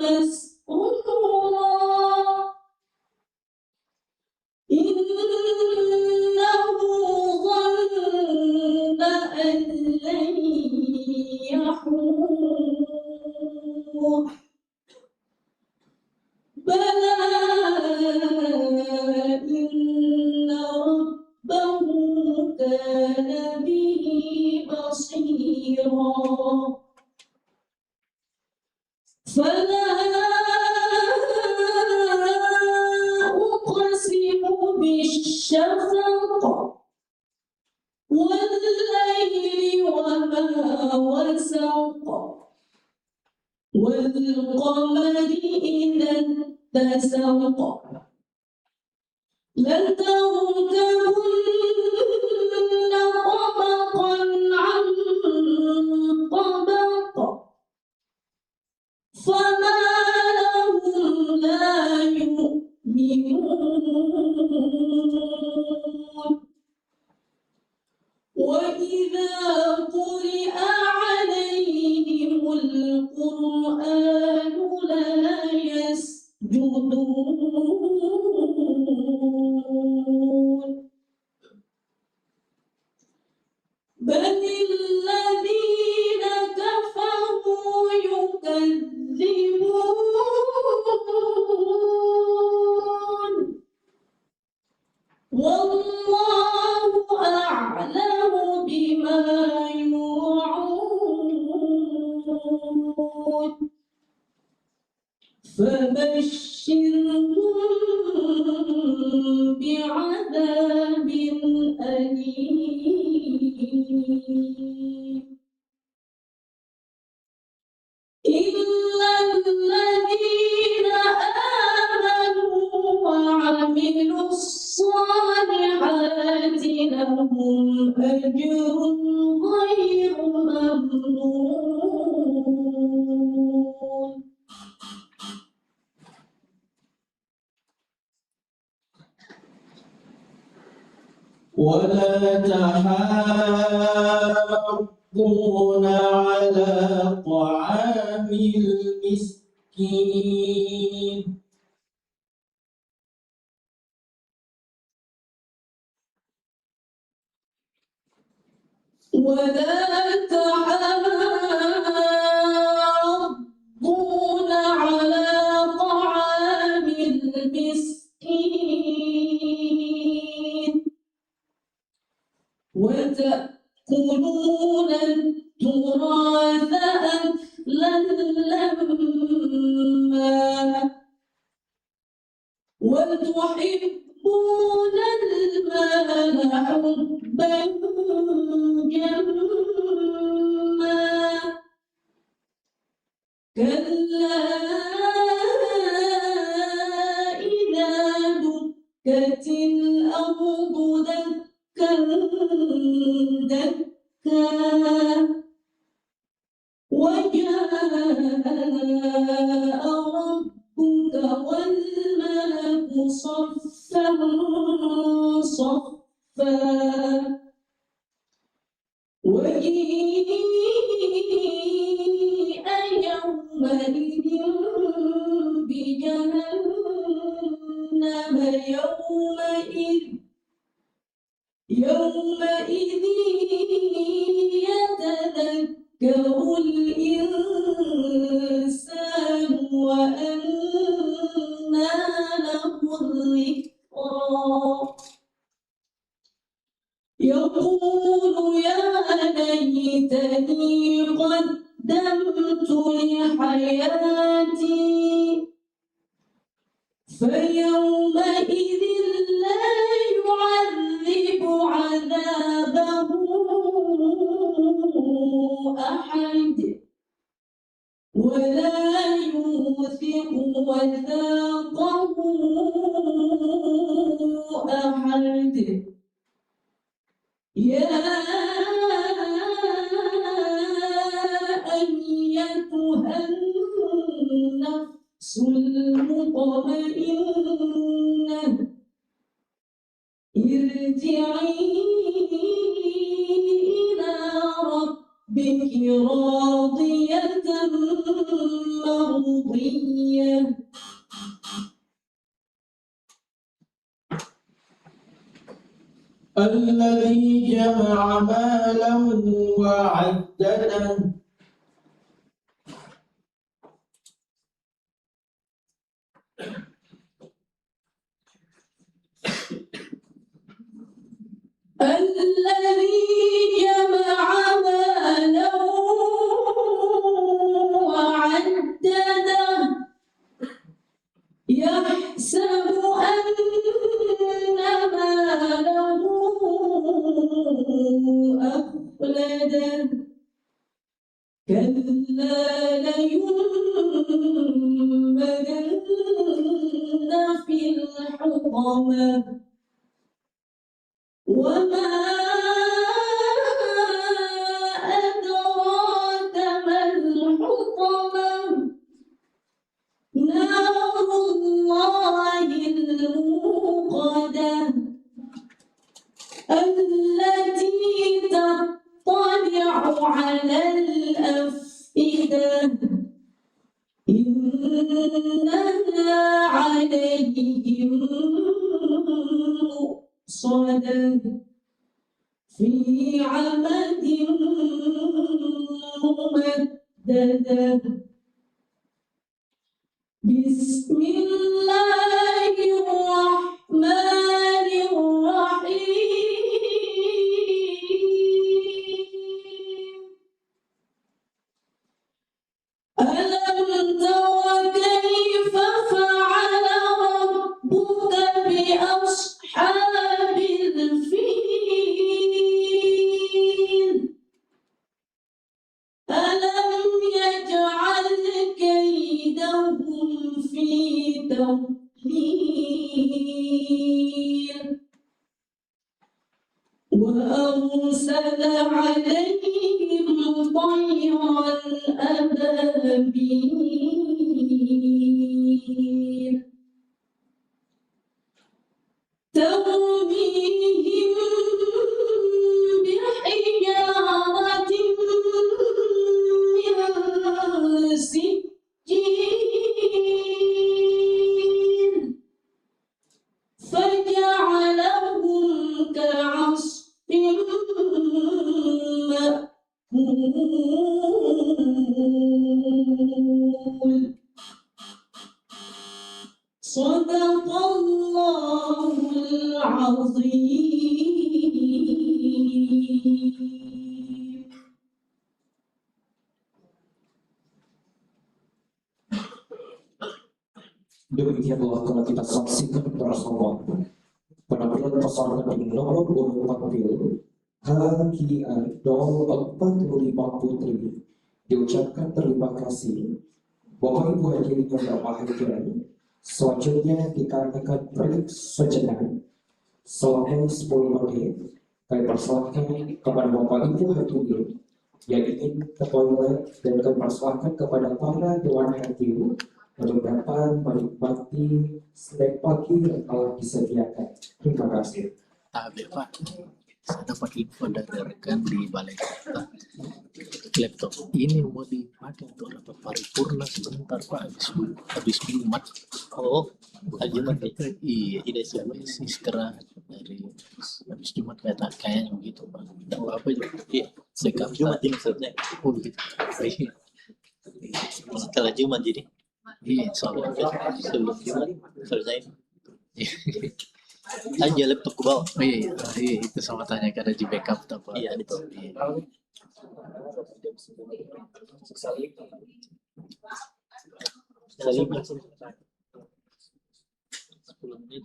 مسرورا إنه ظن أن لن يحور بلى إن ربه كان به بصيرا فلا أقسم بالشفق والليل وما وسق والقمر إذا اتسق لتركبن طبقا عن طبق فما لهم لا يؤمنون وإذا قرئ عليهم القرآن لا يسجدون بل الذين كفروا يكذبون والله أعلم بما يوعون فبشرهم بعذاب أليم إلا الذين آمنوا وعملوا الصالحات لهم أجر غير ممنون ولا تحاضون على طعام المسكين ولا تحاضون على طعام المسكين وتأكلون التراث أكلا لما وتحبون المال حبا جما كلا إذا دكت الأرض دكا دكا وجاء ربك والملك صفا صفا وجيء يومئذ بجهنم يومئذ يتذكر الإنسان وأنى له الذكرى يقول يا ليتني قدمت لحياتي فيومئذ لا يعذب عذابه أحد ولا يوثق وثاقه أحد يا أيتها النفس المطمئنة ارجعي إلى ربك راضية مرضية الذي جمع مالا وعدده الذي جمع مالا وعدده يحسب أن ماله أخلده كلا لينبذن في الحطمة وما أدراك ما الحطمة نار الله الموقدة التي تطلع على الأفئدة إنها عليهم مؤصدة في عمد ممددة بسم الله الرحمن الرحيم ألم تر كيف فعل ربك بأصحاب الفيل ألم يجعل كيدهم في تضليل وأرسل عليهم طيرا أبابيل ترميهم بحجارة من سجيل فجعلهم كعصف مأكول صدق الله العظيم Demikianlah telah kita saksikan bersama penampilan peserta di nomor urut tampil HKI 045 Putri. Diucapkan terima kasih. Bapak Ibu hadirin yang berbahagia, selanjutnya kita akan break sejenak selama 10 menit. Kami persilahkan kepada Bapak Ibu hadirin yang ingin ke toilet, dan kami persilahkan kepada para dewan hakim untuk dapat menikmati snack pagi yang telah disediakan. Terima kasih. Pak, saya dapat info dari rekan di balai kota. Laptop ini mau dipakai untuk rapat paripurna sebentar Pak, habis Jumat. Oh, bukan Jumat ya? Iya, Tidak siap. habis istirahat dari habis Jumat kayaknya begitu Pak. Tidak apa juga. Iya, Sekap Jumat ini maksudnya. Oh gitu. Iya, Setelah Jumat jadi. iya, soalnya. Sebelum Jumat selesai. Iya. Aja laptop ke bawah. Oh iya, iya, itu sama tanya karena di backup tak Pak. Iya, itu. Iya. Sekali langsung 10 menit.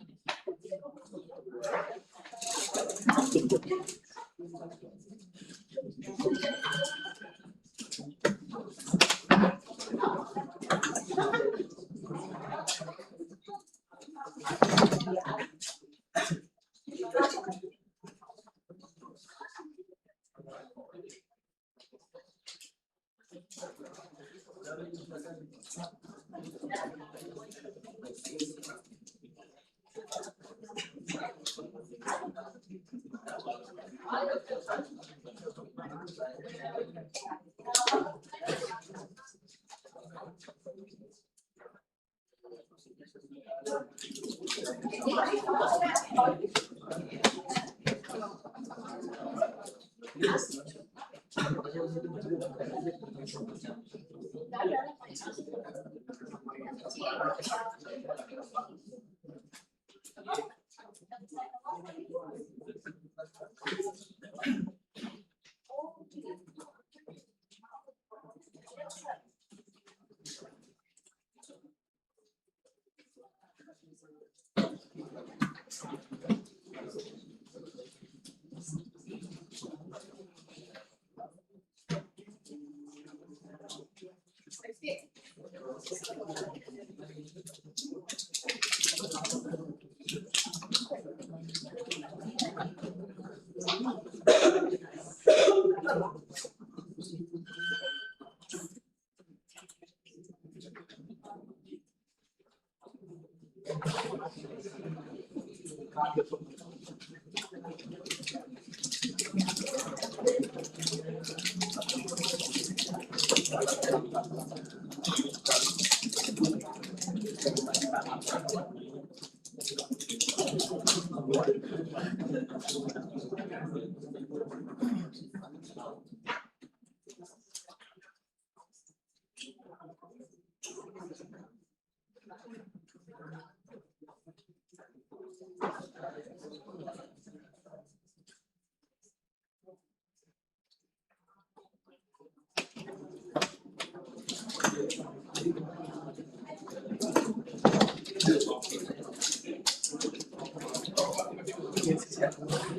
Capek.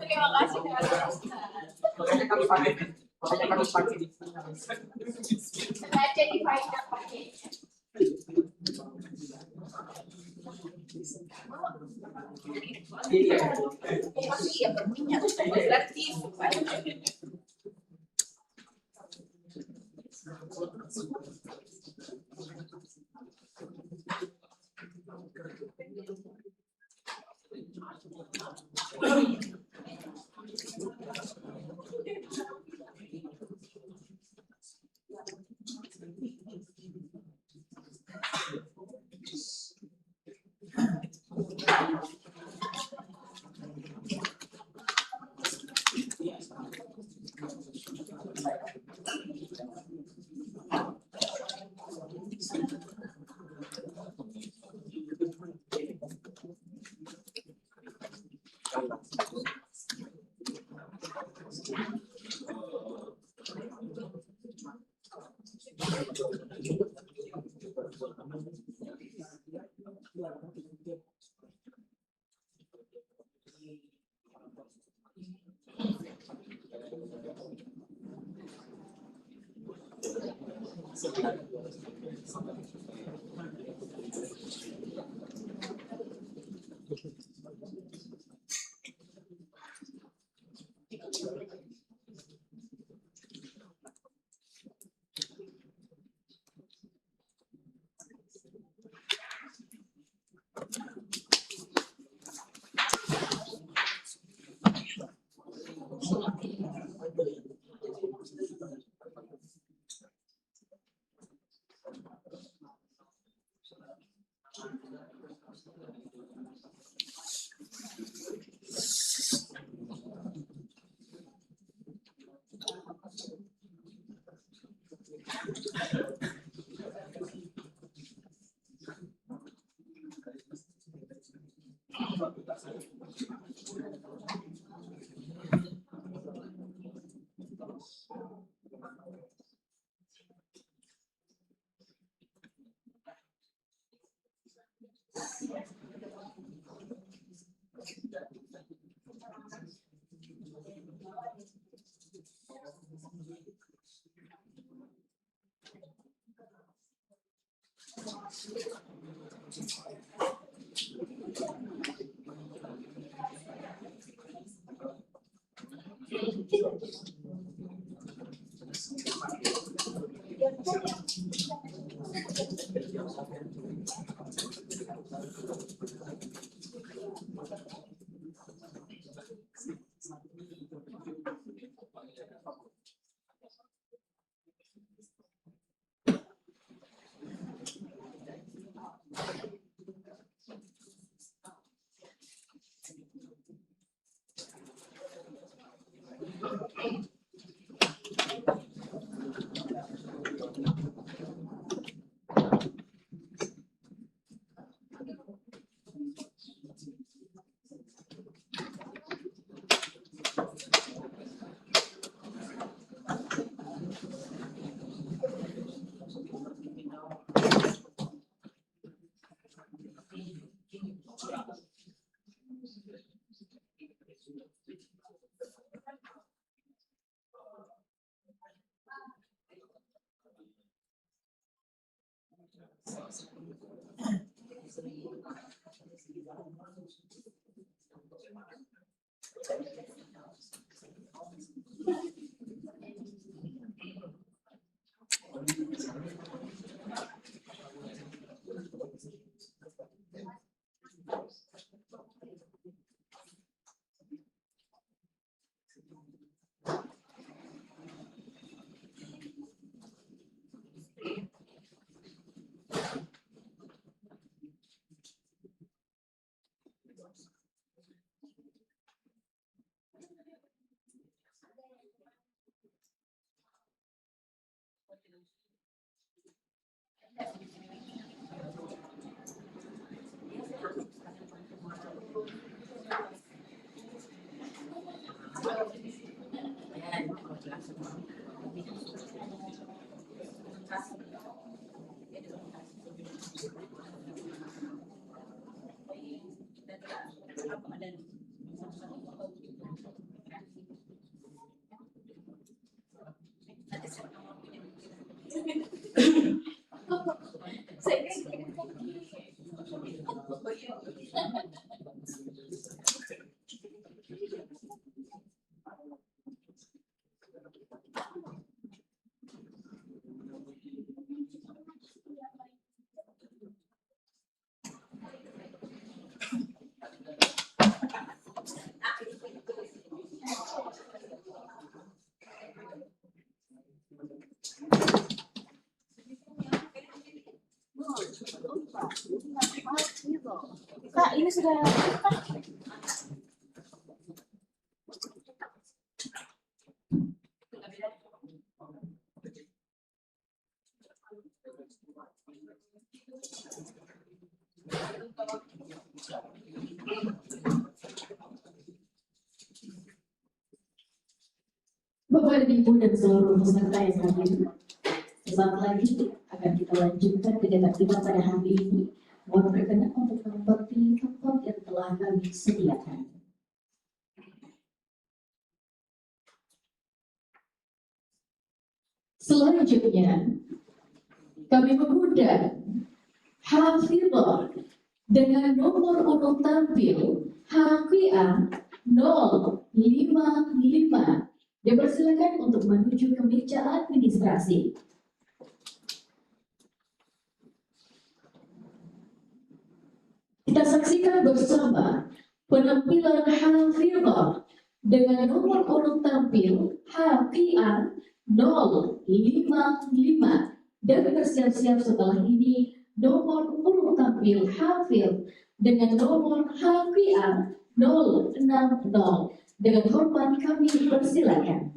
terima kasih Makanya kami pakai. sengaja di Finder pakai. Iya. Pasti ya berminyak, berarti Kak, ini sudah Bapak dan Ibu dan seluruh peserta yang hadir, sesaat lagi akan kita lanjutkan kegiatan kita pada hari ini. Mohon berkenan untuk menempati tempat yang telah kami sediakan. Selanjutnya, kami mengundang Hafizah dengan nomor urut tampil HQA 055. Dipersilakan untuk menuju ke meja administrasi. Kita saksikan bersama penampilan Hafizah dengan nomor urut tampil HQA 055 dan bersiap-siap setelah ini nomor urut tampil Hafiz dengan nomor HQA 060. Dengan hormat kami persilakan.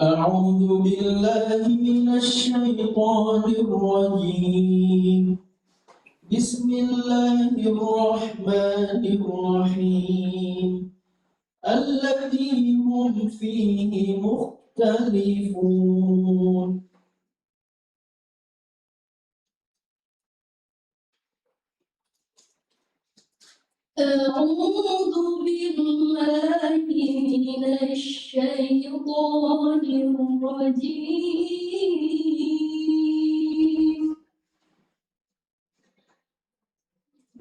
أعوذ بالله من الشيطان الرجيم بسم الله الرحمن الرحيم الذي هم فيه مختلفون أعوذ بالله من الشيطان الرجيم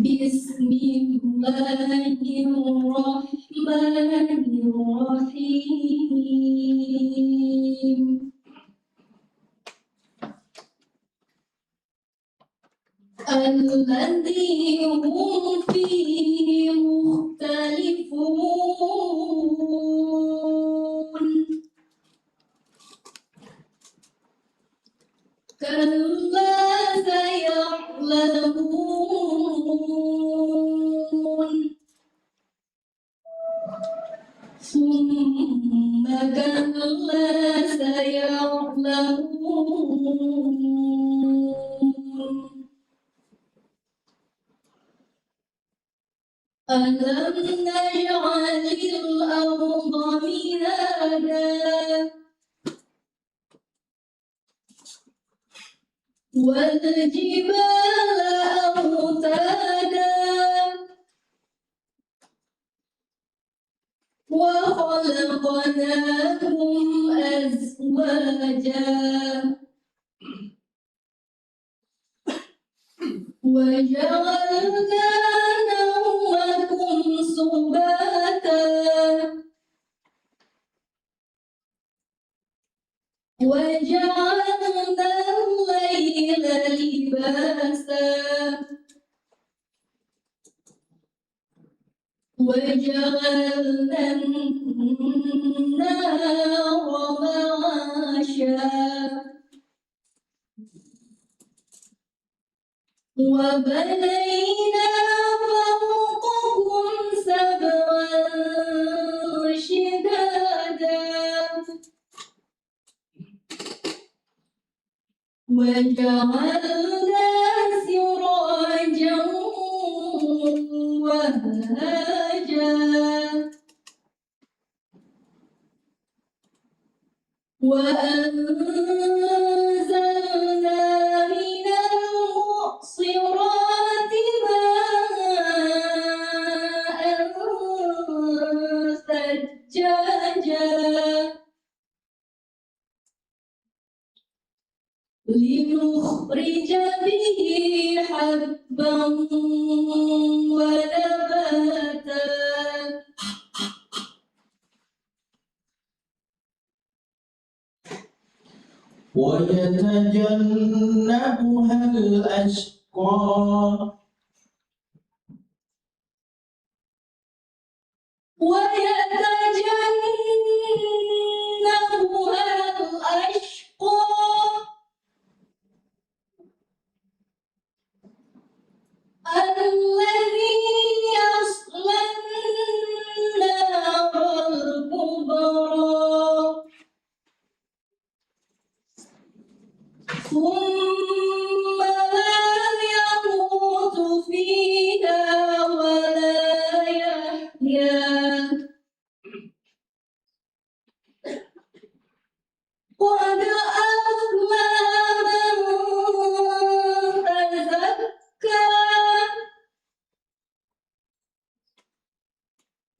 بسم الله الرحمن الرحيم الذي هم فيه مختلفون كلا سيعلمون ثم كلا سيعلمون ألم نجعل الأرض مهادا والجبال أوتادا وخلقناكم أزواجا وجعلنا نومكم سباتا وجعلنا الليل لباسا وجعلنا النار معاشا وبنينا فوقكم سبعا شدادا وجعلنا سراجا وهاجا وأنزلنا من المعصرات ماء ثجاجا لنخرج به حبا ونباتا ويتجنبها الأشقى الذي يصلى النار الكبرى ثم لا يموت فيها ولا يحيا قد أفلح من تزكى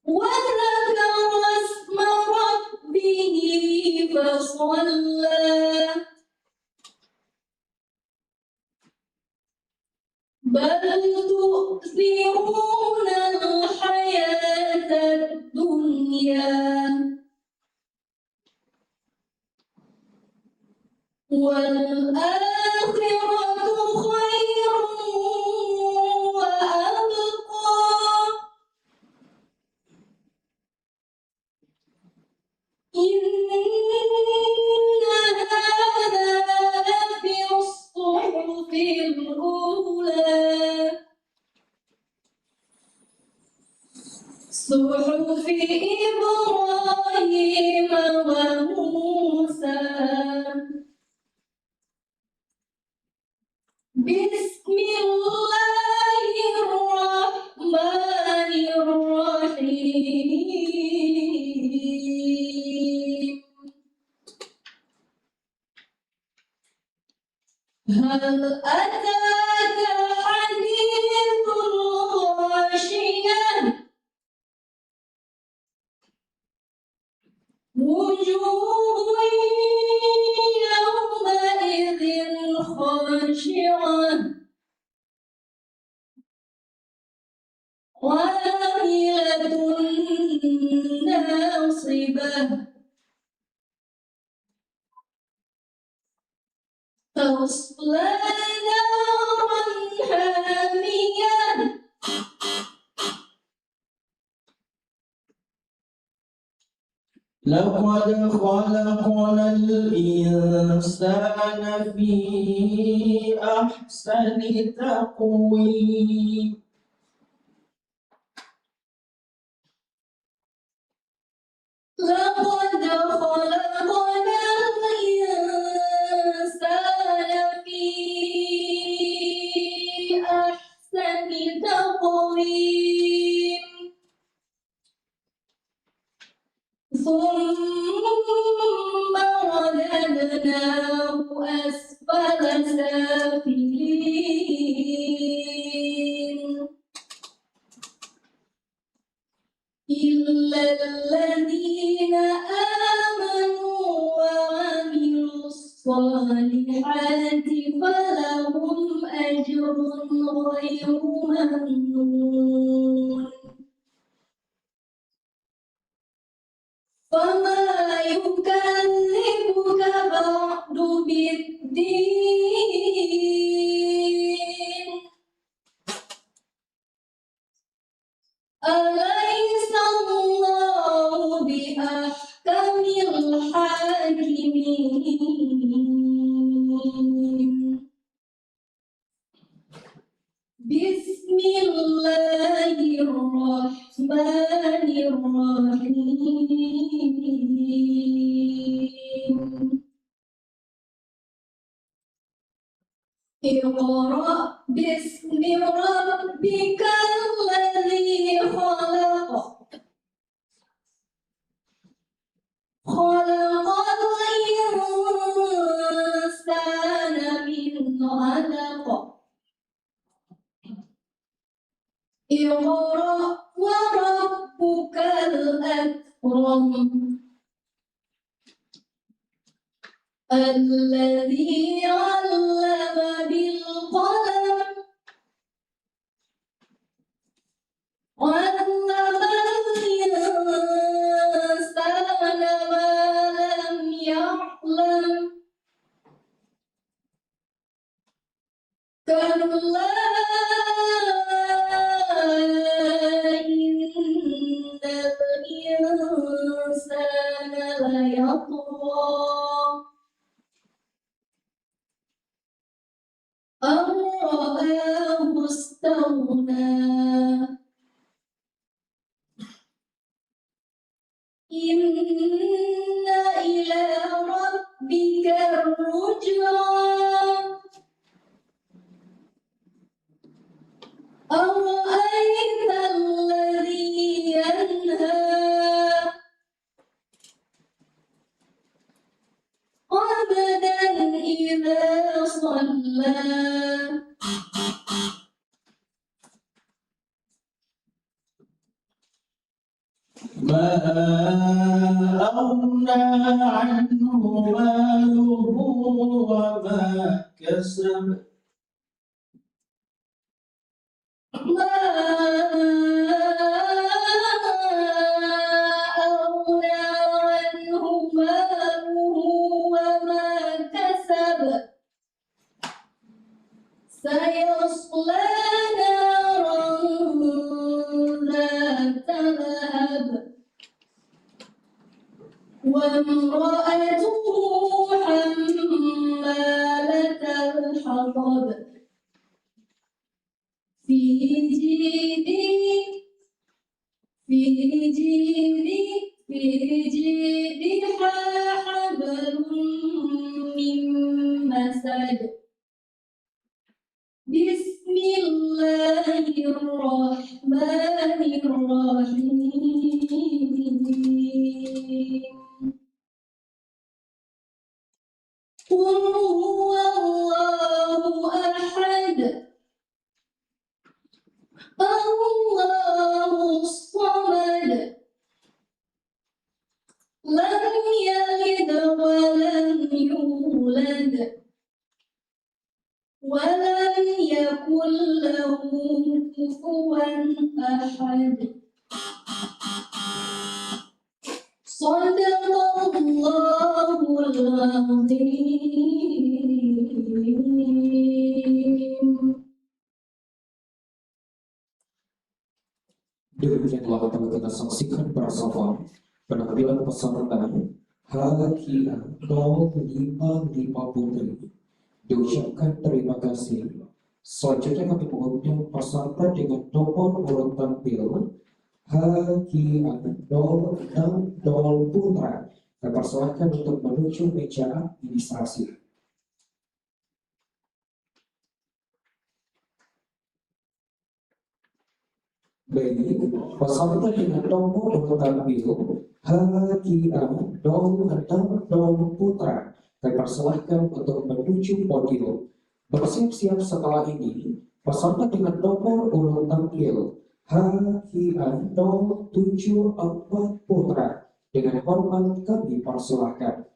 وذكر اسم ربه فصلى بل تؤثرون الحياة الدنيا والآخرة خير وأبقى إن هذا لفي الصحف الأولى صحف إبراهيم وموسى بسم الله الرحمن الرحيم هل أتاك حديث الغاشية وجوه يومئذ خاشعة عاملة ناصبة تصلى نارا حامية لقد خلقنا الإنسان في أحسن تقويم لقد خلقنا الإنسان في أحسن تقويم ثم رددناه أسفل سافلين إلا الذين آمنوا وعملوا الصالحات فلهم أجر غير ممنون فما يكذبك بعد بالدين أليس الله بأحكم الحاكمين بسم الله الرحمن الرحيم اقرأ باسم ربك الذي خلق خلق الأكرم الذي علم بالقلم علم الإنسان ما لم يعلم كلا إن الإنسان ليطغى أن رآه استغنى إن إلى ربك الرجعى أرأيت الذي ينهى عبدا إذا صلى ما أغنى عنه ماله وما كسب ما أغنى عنه ماله وما كسب سيصلى نارا ذات لهب وامرأته حمالة الحطب في جيدها حبل من مسد بسم الله الرحمن الرحيم قل هو الله أحد الله الصمد لم يلد ولم يولد ولم يكن له كفوا أحد صدق الله العظيم. Demikianlah telah kita saksikan bersama penampilan peserta HKIA 055 Putri. Diucapkan terima kasih. Selanjutnya kami mengundang peserta dengan nomor urut tampil HKIA 060 Putra. Dipersilakan untuk menuju meja administrasi. Baik, peserta dengan nomor urut tampil HKIA 060 Putra. Dipersilakan untuk menuju podium. Bersiap-siap setelah ini, peserta dengan nomor urut tampil HKIA 074 Putra. Dengan hormat kami persilahkan.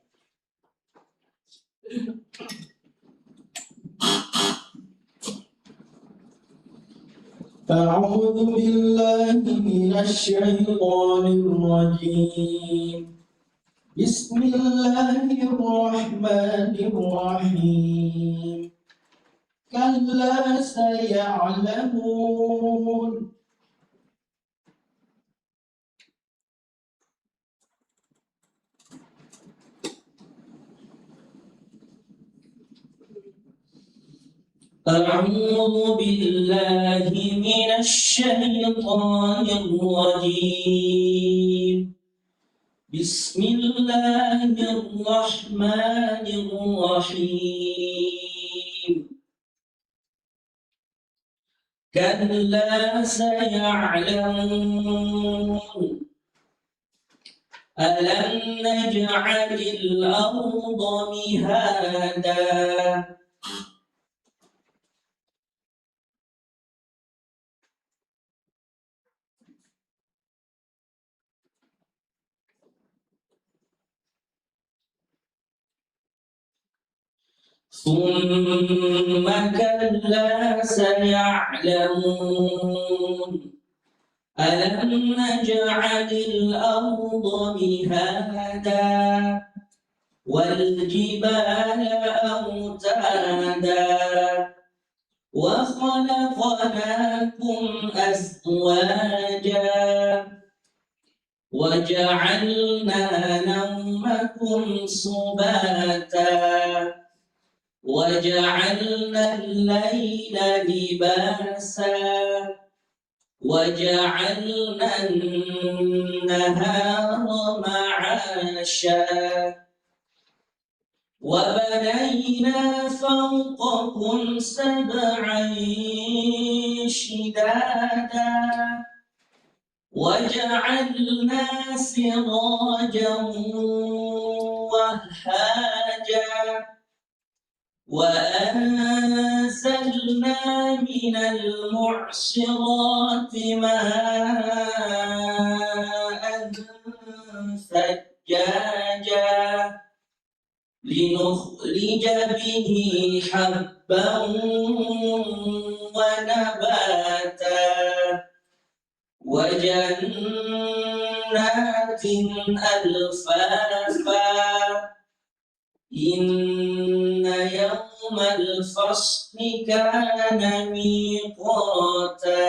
أعوذ بالله من الشيطان الرجيم بسم الله الرحمن الرحيم كلا سيعلمون أعوذ بالله من الشيطان الرجيم بسم الله الرحمن الرحيم كلا سيعلمون ألم نجعل الأرض مهادا ثم كلا سيعلمون ألم نجعل الأرض مهادا والجبال أوتادا وخلقناكم أزواجا وجعلنا نومكم سباتا وجعلنا الليل لباسا وجعلنا النهار معاشا وبنينا فوقكم سبعا شدادا وجعلنا سراجا وهاجا وأنزلنا من المعصرات ماء ثجاجا لنخرج به حبا ونباتا وجنات ألفافا إن يوم الفصل كان ميقاتا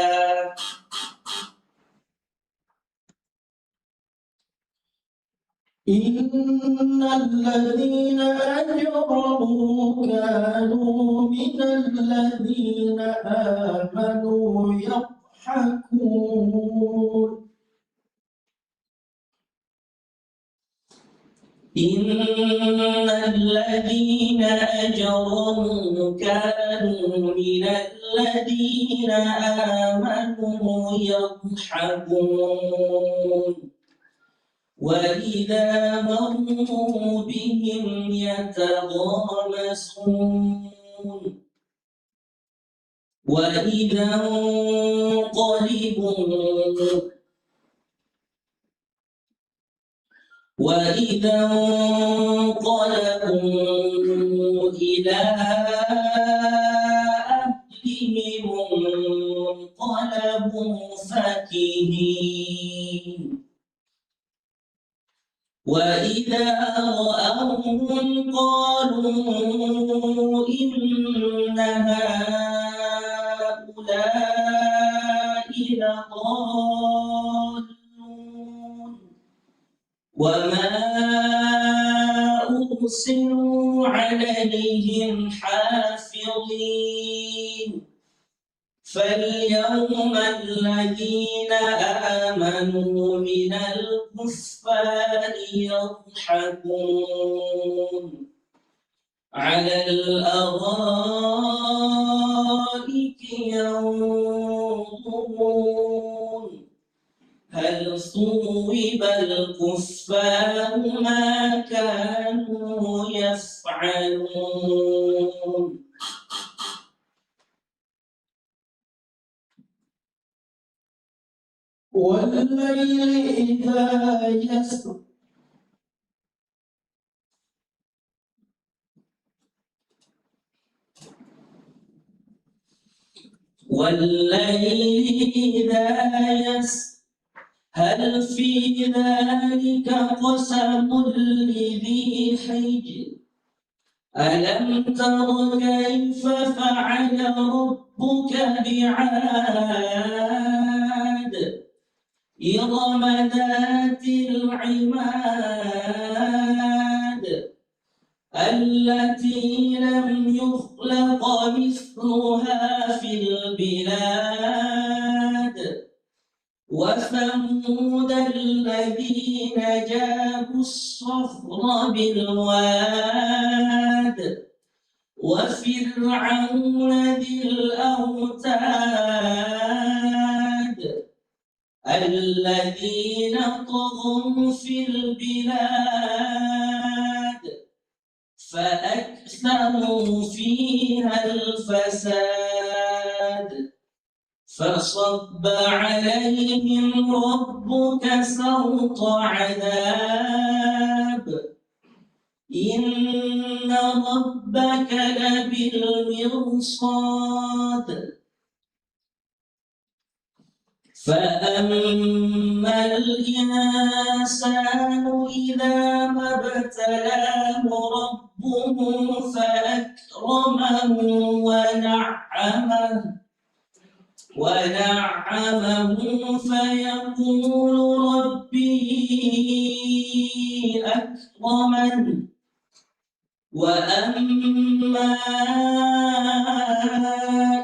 إن الذين أجرموا كانوا من الذين آمنوا يضحكون إن الذين أجرموا كانوا من الذين آمنوا يضحكون وإذا مروا بهم يتغامزون وإذا انقلبوا إلى أهلهم انقلبوا فكهين وإذا رأوهم قالوا إن هؤلاء لضالون وما أرسلوا عليهم حافظين فاليوم الذين آمنوا من الكفار يضحكون على الأرائك ينظرون هل ثوب الكفار ما كانوا يفعلون والليل إذا يسر هل في ذلك قسم لذي حجر ألم تر كيف فعل ربك بعاد إرم ذات العماد التي لم يخلق مثلها في البلاد وثمود الذين جابوا الصخر بالواد وفرعون ذي الأوتاد الذين طغوا في البلاد فأكثروا فيها الفساد فصب عليهم ربك سوط عذاب إن ربك لبالمرصاد فأما الإنسان إذا ما ابتلاه ربه فأكرمه ونعمه فيقول ربي أكرمن وأما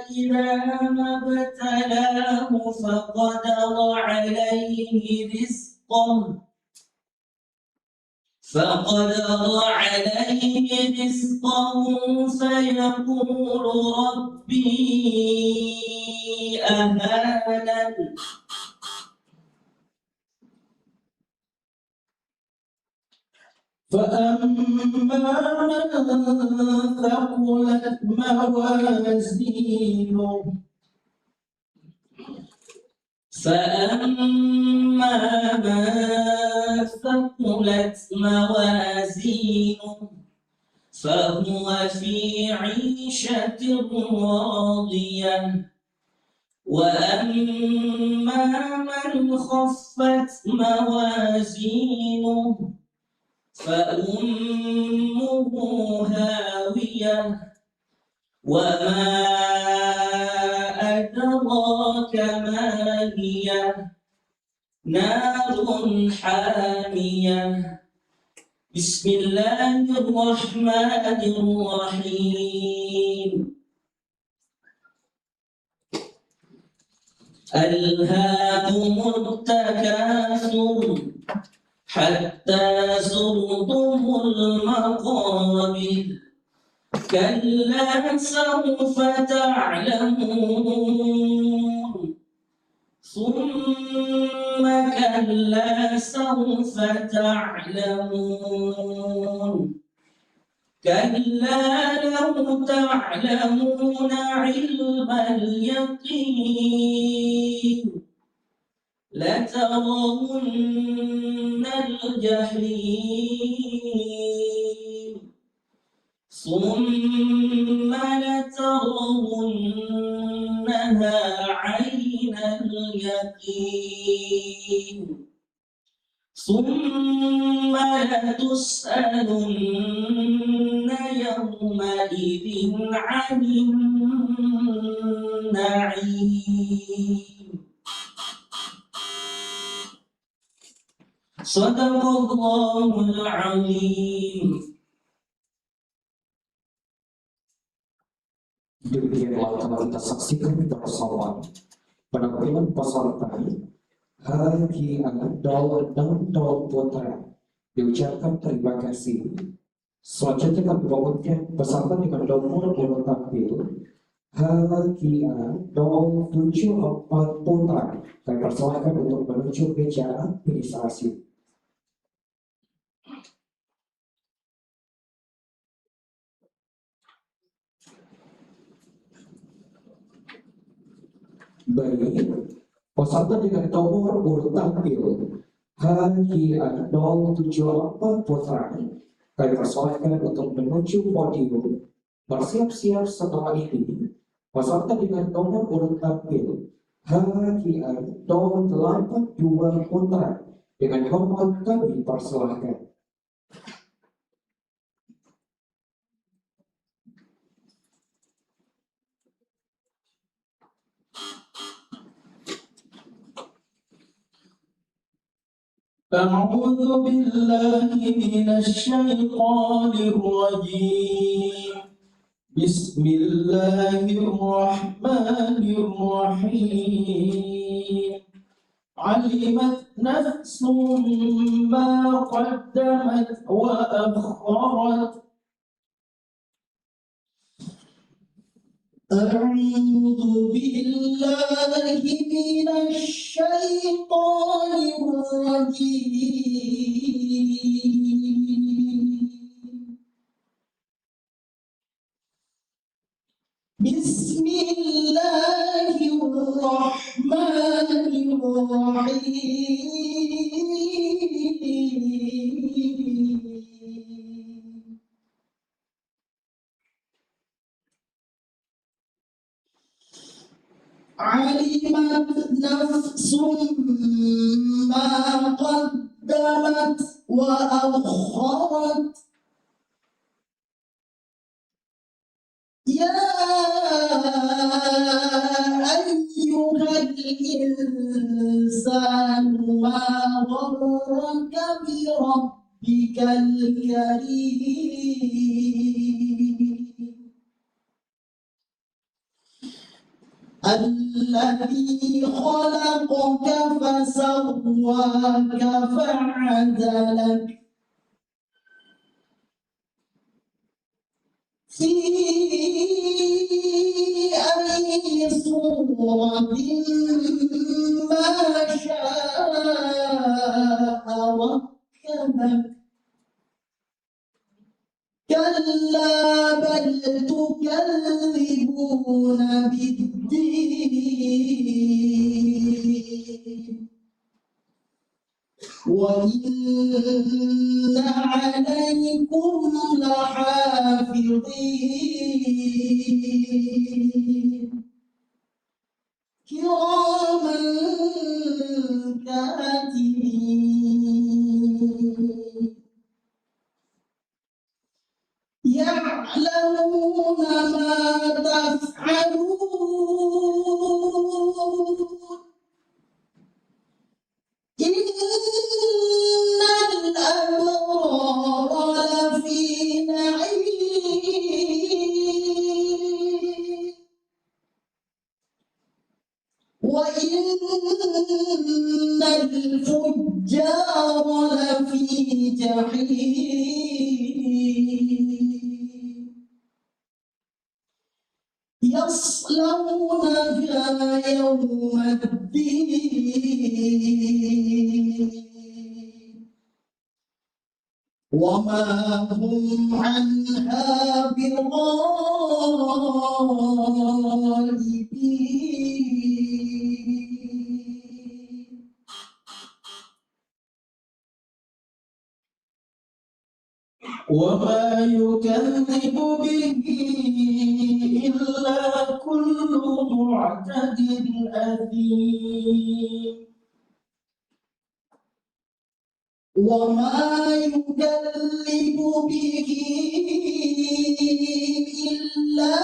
إذا ما ابتلاه فقدر عليه رزقه فيقول ربي أهانن فأما من ثقلت موازينه فهو في عيشة راضية وأما من خفت موازينه فأمه هاوية وما أدراك ما هي نار حامية بسم الله الرحمن الرحيم ألهاكم التكاثر حتى زرتم المقابر كلا سوف تعلمون ثم كلا سوف تعلمون كلا لو تعلمون علم اليقين لترون الجحيم ثم لترونها عين اليقين ثم لتسألن يومئذ عن النعيم صدق الله العظيم. Demikianlah telah kita saksikan bersama penampilan peserta Hari Anak Daud dan Daud Putra. Diucapkan terima kasih. Selanjutnya kami membawakan peserta dengan nomor yang tampil Hari Anak Daud 74 Putra. Kami persilakan untuk menuju meja administrasi. Baik, peserta dengan nomor urut tampil Hari Anak 074 Putra kami persilakan untuk menuju podium. Bersiap-siap setelah ini peserta dengan nomor urut tampil Hari Anak 082 Putra dengan hormat kami persilakan. أعوذ بالله من الشيطان الرجيم بسم الله الرحمن الرحيم علمت نفس ما قدمت وأخرت أعوذ بالله من الشيطان الرجيم بسم الله الرحمن الرحيم نفس ما قدمت وأخرت يا أيها الإنسان ما غرك بربك الكريم الذي خلقك فسواك فعدلك في أي صورة ما شاء ركبك كلا بل تكذبون بالدين وإن عليكم لحافظين كراما كاتبين يعلمون ما تفعلون إن الأبرار لفي نعيم وإن الفجار لفي جحيم يصلونها يوم الدين وما هم عنها بغائبين وما يكذب به إلا كل معتد أثيم وما يكذب به إلا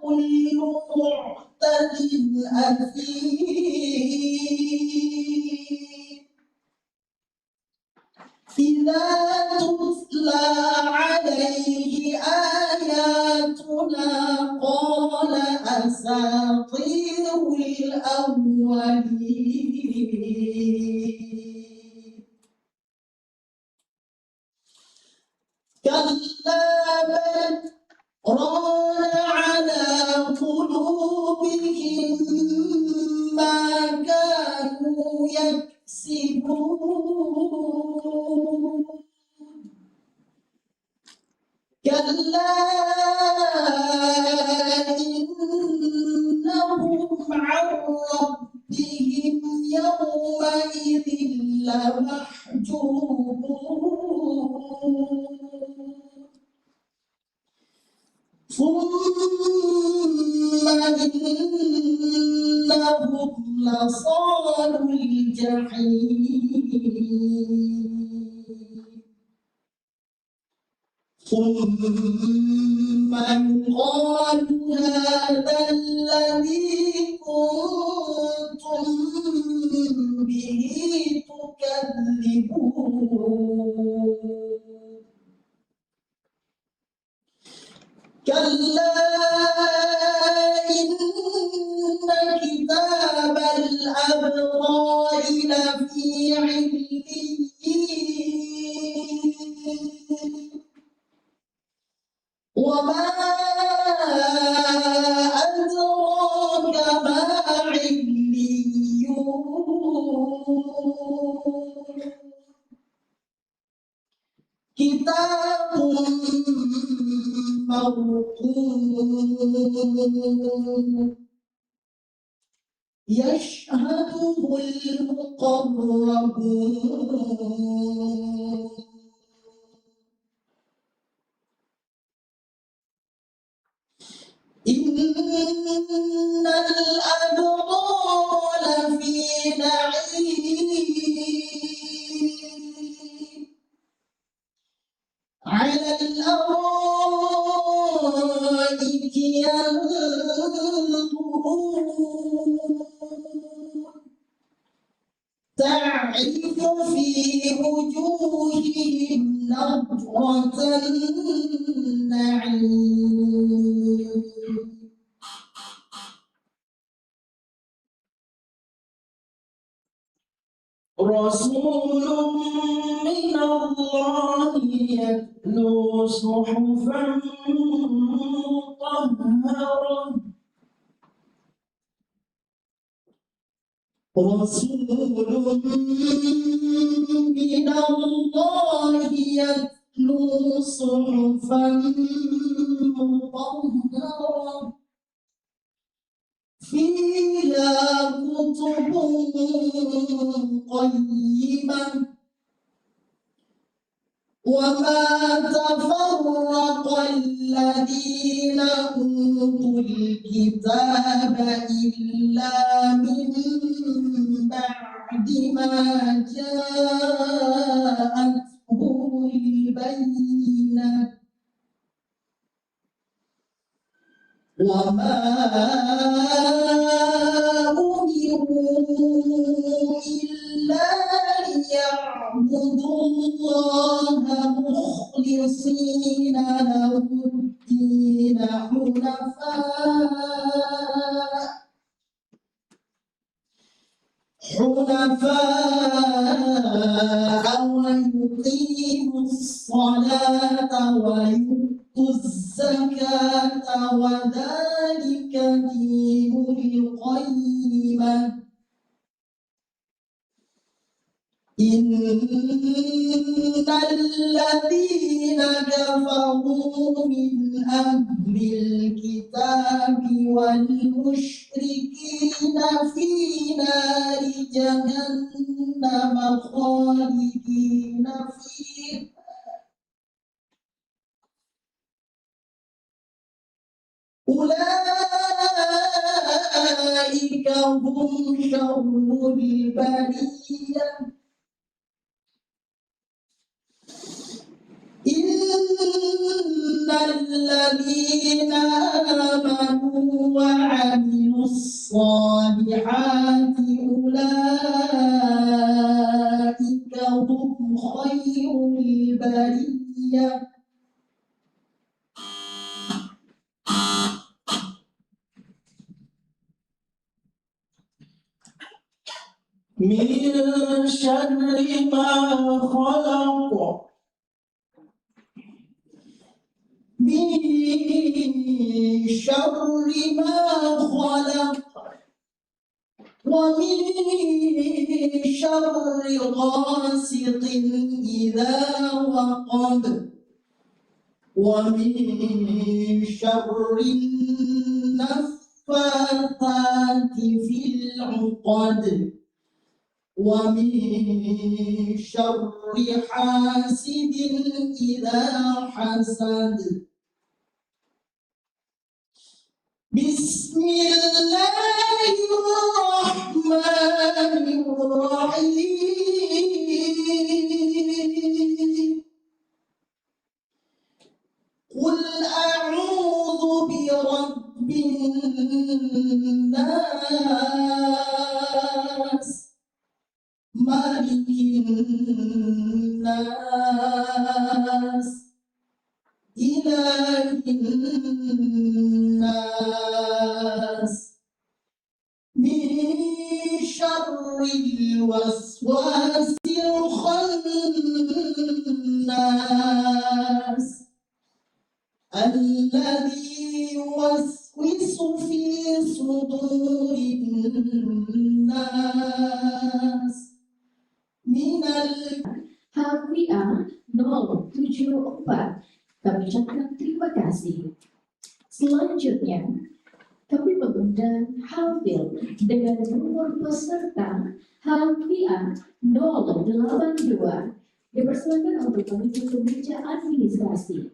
كل معتد أثيم إذا تتلى عليه آياتنا قال أساطير الأولين كلا بل ران على قلوبهم ما كانوا يكسبون كلا إنهم عن ربهم يومئذ لمحجوبون ثم إنهم لصالوا الجحيم ثم يقال هذا الذي كنتم به تكذبون كلا إن كتاب الأبرار لفي عليين وما أدراك ما عليون كتاب مرقوم يشهده المقربون إن الأبرار النعيم رسول من الله يتلو صحفا مطهرة رسول من الله يتلو صحفا مطهرة فيها كتب قيمة وما تفرق الذين أوتوا الكتاب إلا من بعد ما جاءتهم البينة وما أمروا إلا ليعبدوا الله مخلصين له الدين حنفاء ويقيموا الصلاة ويؤتوا الزكاة وذلك دين القيمة إن الذين كفروا من أهل الكتاب والمشركين في نار جهنم خالدين فيها أولئك هم شر البرية إن الذين آمنوا وعملوا الصالحات أولئك هم خير البرية من شر ما خلق من شر ما خلق ومن شر غاسق إذا وقب ومن شر النفاثات في العقد ومن شر حاسد إذا حسد بسم الله الرحمن الرحيم قل أعوذ برب الناس مالك الناس إله الناس من شر الوسواس الخناس الذي يوسوس في صدور الناس من HVA 074. Kami ucapkan terima kasih. Selanjutnya, kami mengundang Hafil dengan nomor peserta HVA 082. Dipersilakan untuk menuju ke meja administrasi.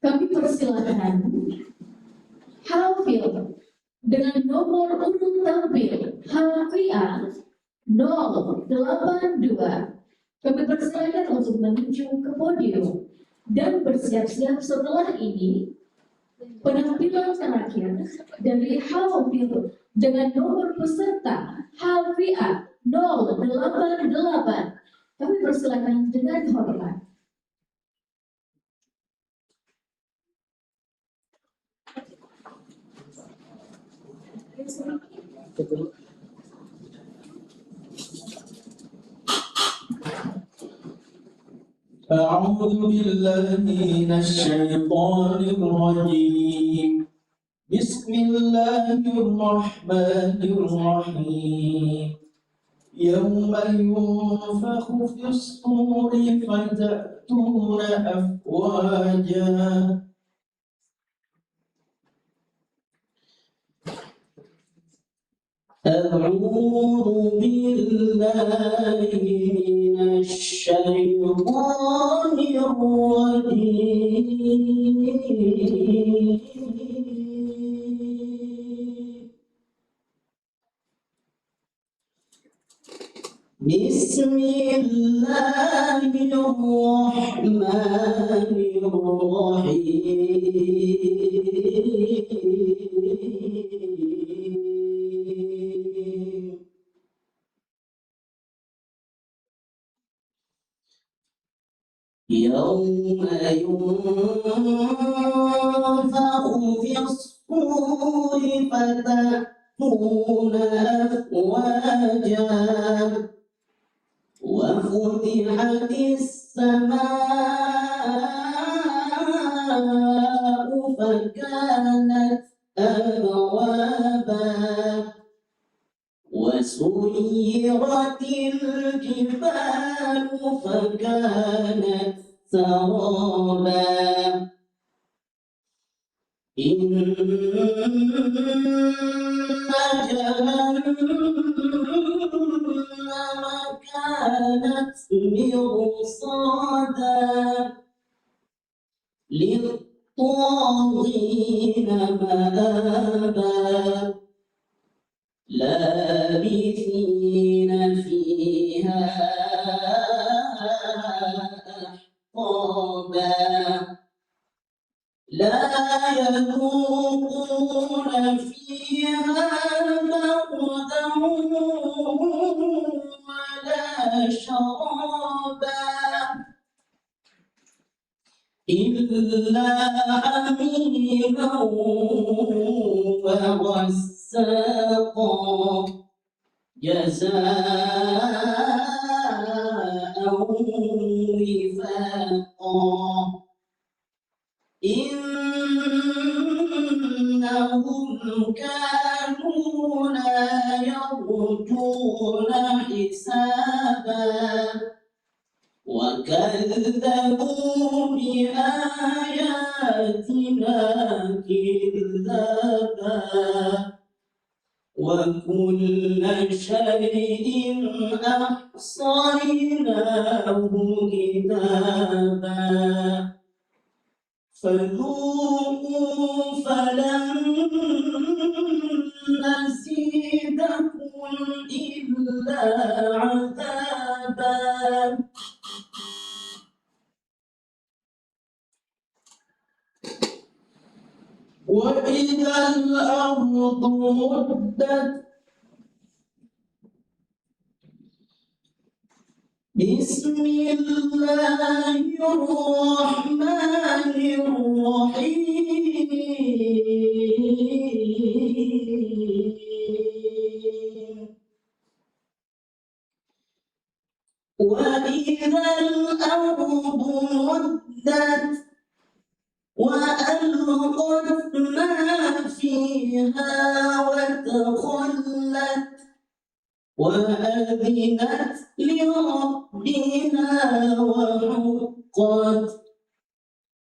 Kami persilakan Hafil dengan nomor urut tampil HVA 082. Kami persilakan untuk menuju ke podium. Dan bersiap-siap setelah ini penampilan terakhir dari Hafil dengan nomor peserta HVA 088. Kami persilakan dengan hormat. أعوذ بالله من الشيطان الرجيم بسم الله الرحمن الرحيم يوم ينفخ في الصور فتأتون أفواجا أعوذ بالله من الشيطان الرجيم بسم الله الرحمن الرحيم يوم ينفخ في الصور فتأتون أفواجا وفتحت السماء فكانت أبوابا وسيرت الجبال فكانت سرابا إن جهنم كانت مرصادا للطاغين مآبا لابثين فيها أحقابا لا يذوقون فيها بردا ولا شرابا إلا حميما وغساقا جزاء وفاقا إنهم كانوا لا يرجون حسابا وكذبوا بآياتنا كذابا وكل شيء أحصيناه كتابا فذوقوا فلن نزيدكم إلا عذابا وإذا الأرض مدت بسم الله الرحمن الرحيم وإذا الأرض مدت وألقت ما فيها وتخلت وأذنت لربها وحقت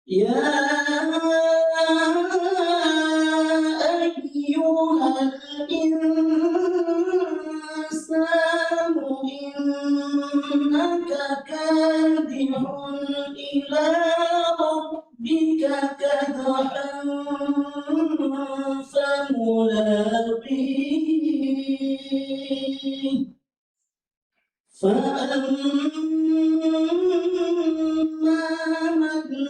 يا أيها الإنسان إنك كادح إلى ربك كدحا فملاقيه فأما من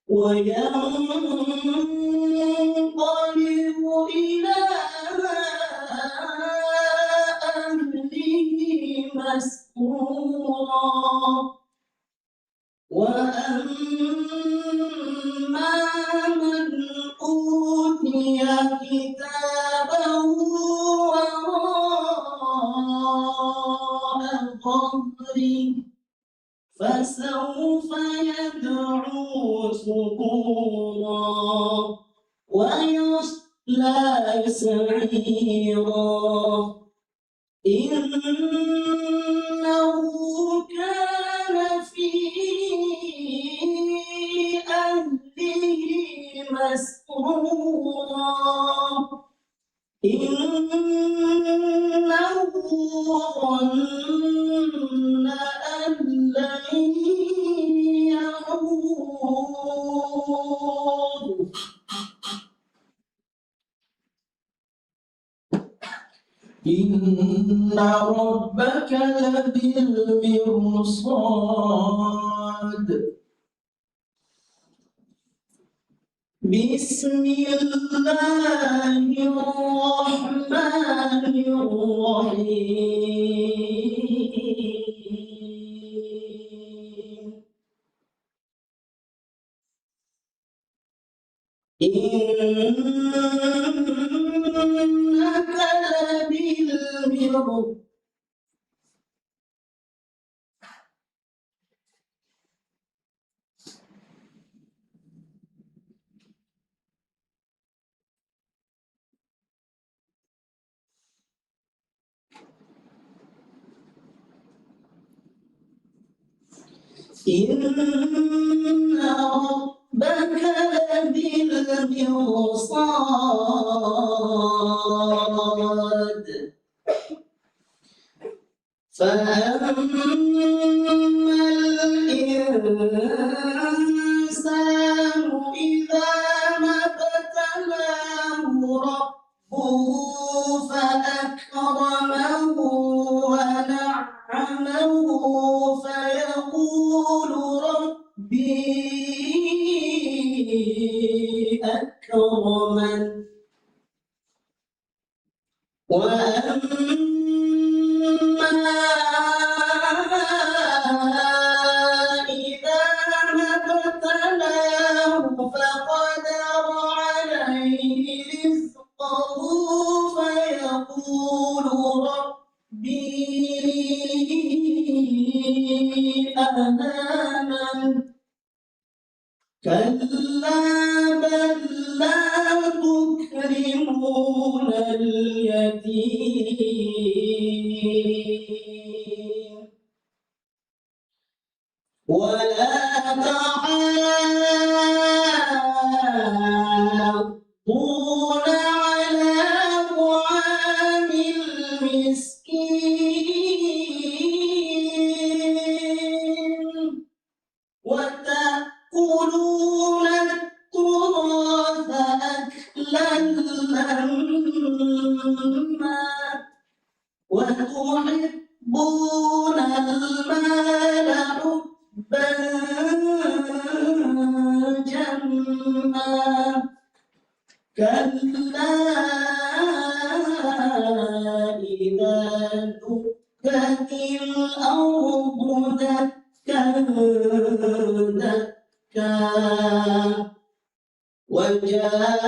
وينقلب إلى أهله مسرورا وأما من أوتي كتابه وراء ظهره فسوف يدعو ثبورا ويصلى سعيرا إنه كان في أهله مسرورا إنه ظن أن لن يحور إن ربك لبالمرصاد بسم الله الرحمن الرحيم إنك لبالمرصاد إن ربك لبالمرصاد فأما الإنسان إذا ما ابتلاه ربه فأكرمه ونعمه فيقول ربي أكرمن وأما إذا ما ابتلاه فقدر عليه رزقه فيقول ربي أهانن كلا بل لا تكرمون اليتيم ولا تحاضون على طعام المسكين وتأكلون التراث أكلا لما وتحبون المال حبا جما كلا إذا دكت الأرض دكا دكا وجاء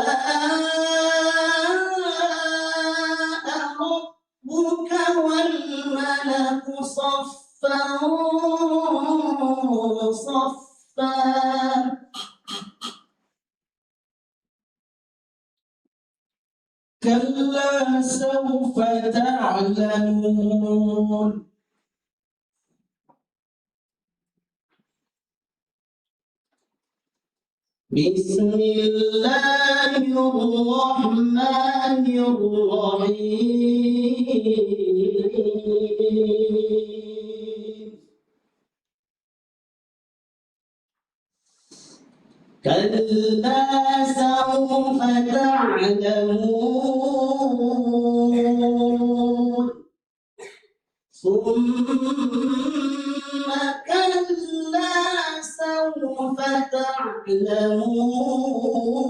ربك والملك صفا صفا كلا سوف تعلمون بسم الله الرحمن الرحيم كلا سوف تعلمون ثم كلا سوف تعلمون تعلمون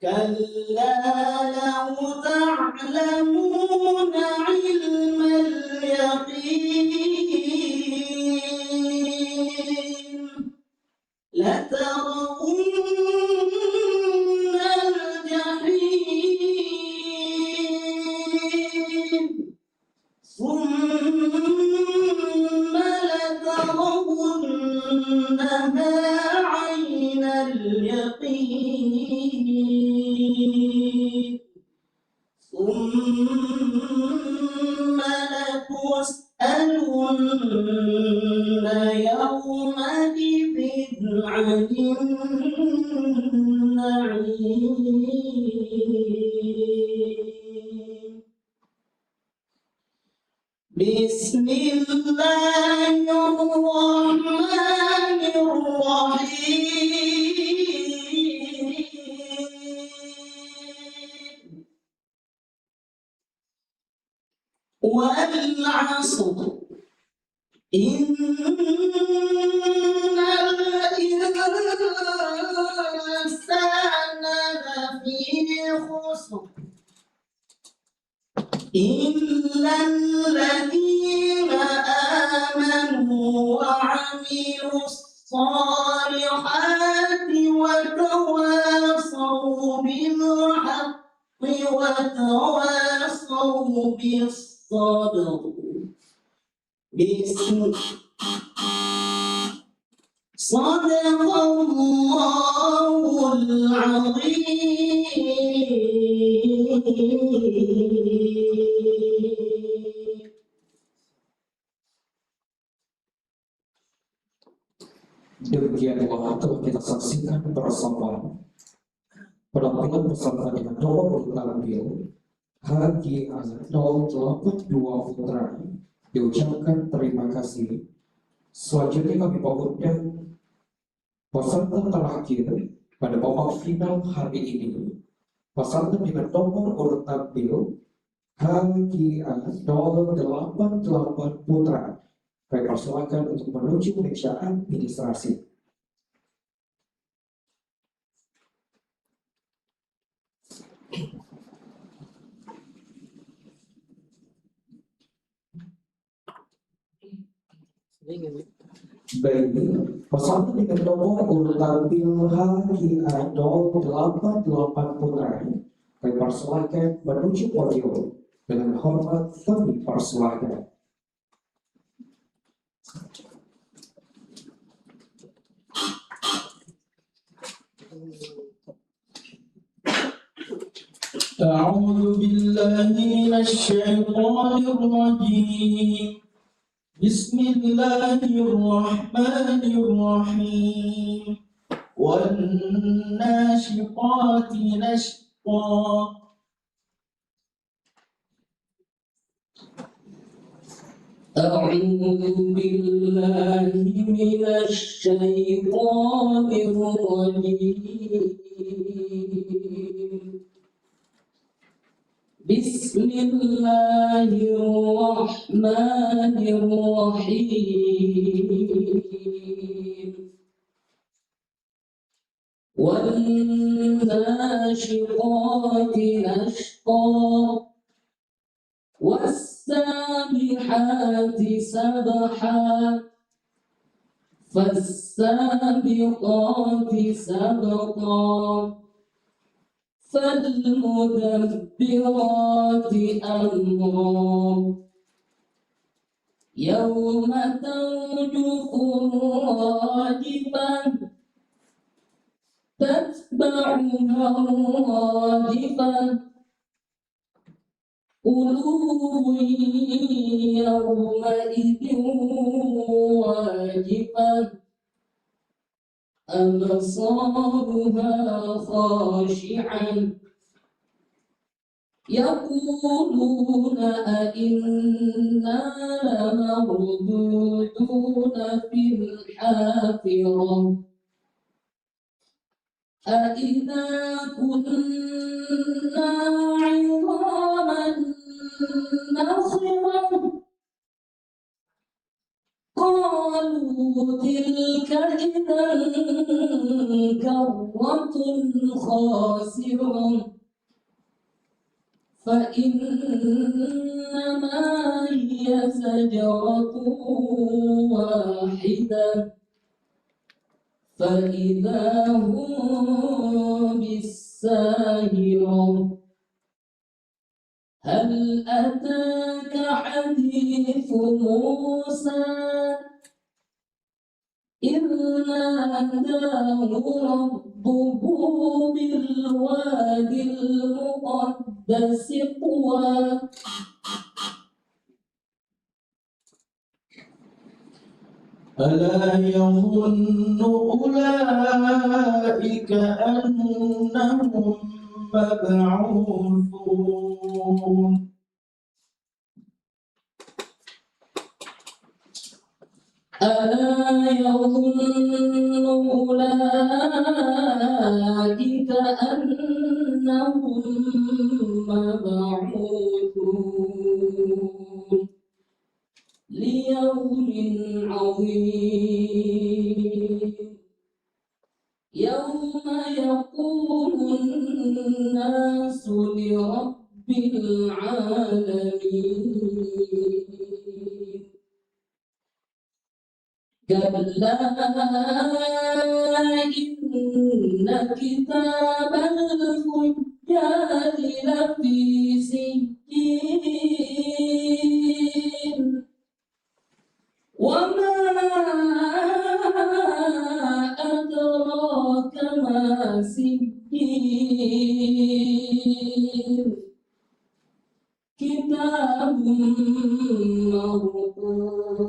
كلا لو تعلمون علم اليقين لترون الجحيم ثم لترونها عين اليقين ثم لتسألن يومئذ عن النعيم بسم الله الرحمن الرحيم والعصر إن الإنسان لفي خسر إلا الذين آمنوا وعملوا الصالحات وتواصوا بالحق وتواصوا بالصبر صدق الله العظيم. Demikianlah telah kita saksikan bersama penampilan peserta dengan nomor urut tampil HG 082 Putra. Diucapkan terima kasih. Selanjutnya kami mengundang peserta terakhir pada babak final hari ini. Peserta dengan nomor urut tampil HG 088 Putra. Kami persilakan untuk menuju meja administrasi. Baik, peserta dengan nomor urut tampil HG 088 Putra. Kami persilakan menuju podium. Dengan hormat kami persilakan. أعوذ بالله من الشيطان الرجيم بسم الله الرحمن الرحيم والناشطات نشطا أعوذ بالله من الشيطان الرجيم بسم الله الرحمن الرحيم والناشطات نشطا والسابحات سبحا فالسابقات سبقا فالمدبرات أمرا يوم ترجف الراجفة تتبعها الرادفة قلوب يومئذ واجفة أبصارها خاشعة يقولون أئنا لمردودون في الحافرة أئذا كنا عظاما نخرة قالوا تلك إذا كرة خاسرة فإنما هي زجرة واحدة فإذا هم بالساهرة هل أتاك حديث موسى إذ ناداه ربه بالوادي المقدس طوى ألا يظن أولئك أنهم مبعوثون ألا يظن أولئك أنهم مبعوثون ليوم عظيم يوم يقوم الناس لرب العالمين كلا إن كتاب الفجار لفي سجين وما أدراك ما سجين كتاب مرقوم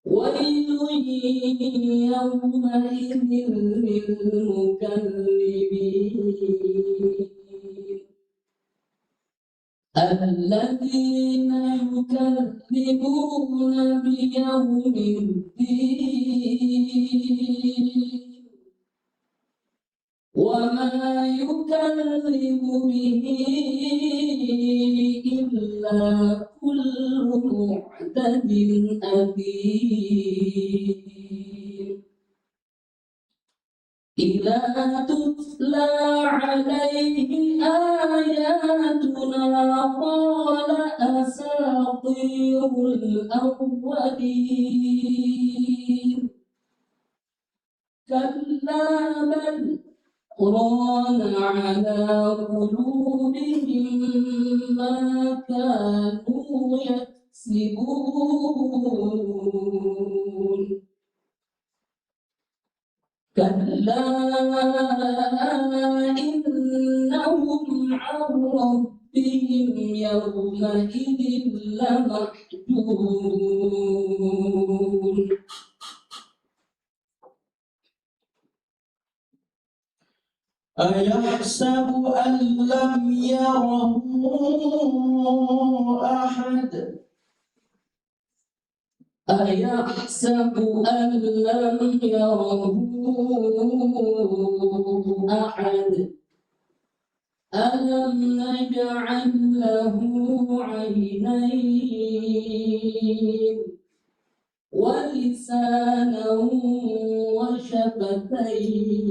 ويل يومئذ للمكذبين الذين يكذبون بيوم الدين وما يكذب به إلا كل معتد أثيم إذا تتلى عليه آياتنا قال أساطير الأولين كلا بل ران على قلوبهم ما كانوا يكسبون كلا إنهم عن ربهم يومئذ لمحجوبون أيحسب أن لم يره أحد أيحسب أن لم يره أحد ألم نجعل له عينين ولسانا وشفتين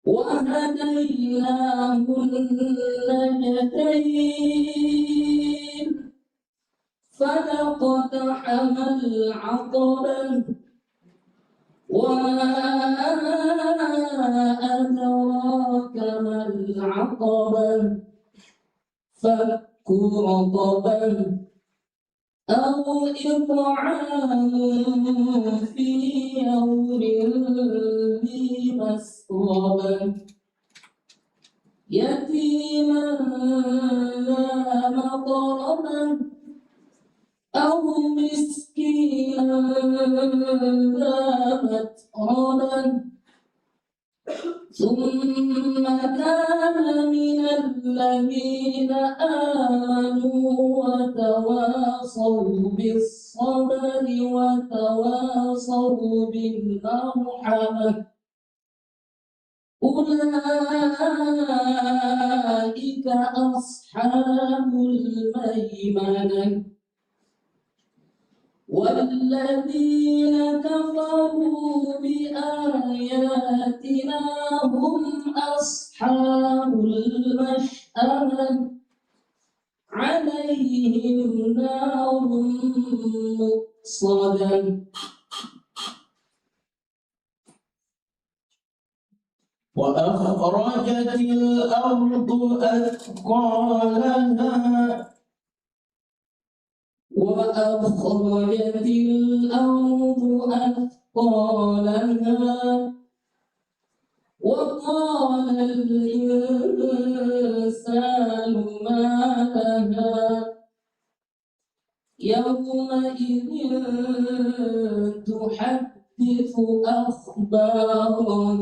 وهديناه النجدين فلقتحم العقبة وما أدراك ما العقبة فك رقبة أو إطعام في يوم ذي مسغبة يتيما ذا مقربة أو مسكينا ذا متربة ثم كان من الذين آمنوا وتواصوا بالصبر وتواصوا بالمرحمة أولئك أصحاب الميمنة والذين كفروا بآياتنا هم أصحاب المشأمة عليهم نار مؤصدة وأخرجت الأرض أثقالها وأخرجت الأرض أثقالها وقال الإنسان ما لها يومئذ تحدث أخبارها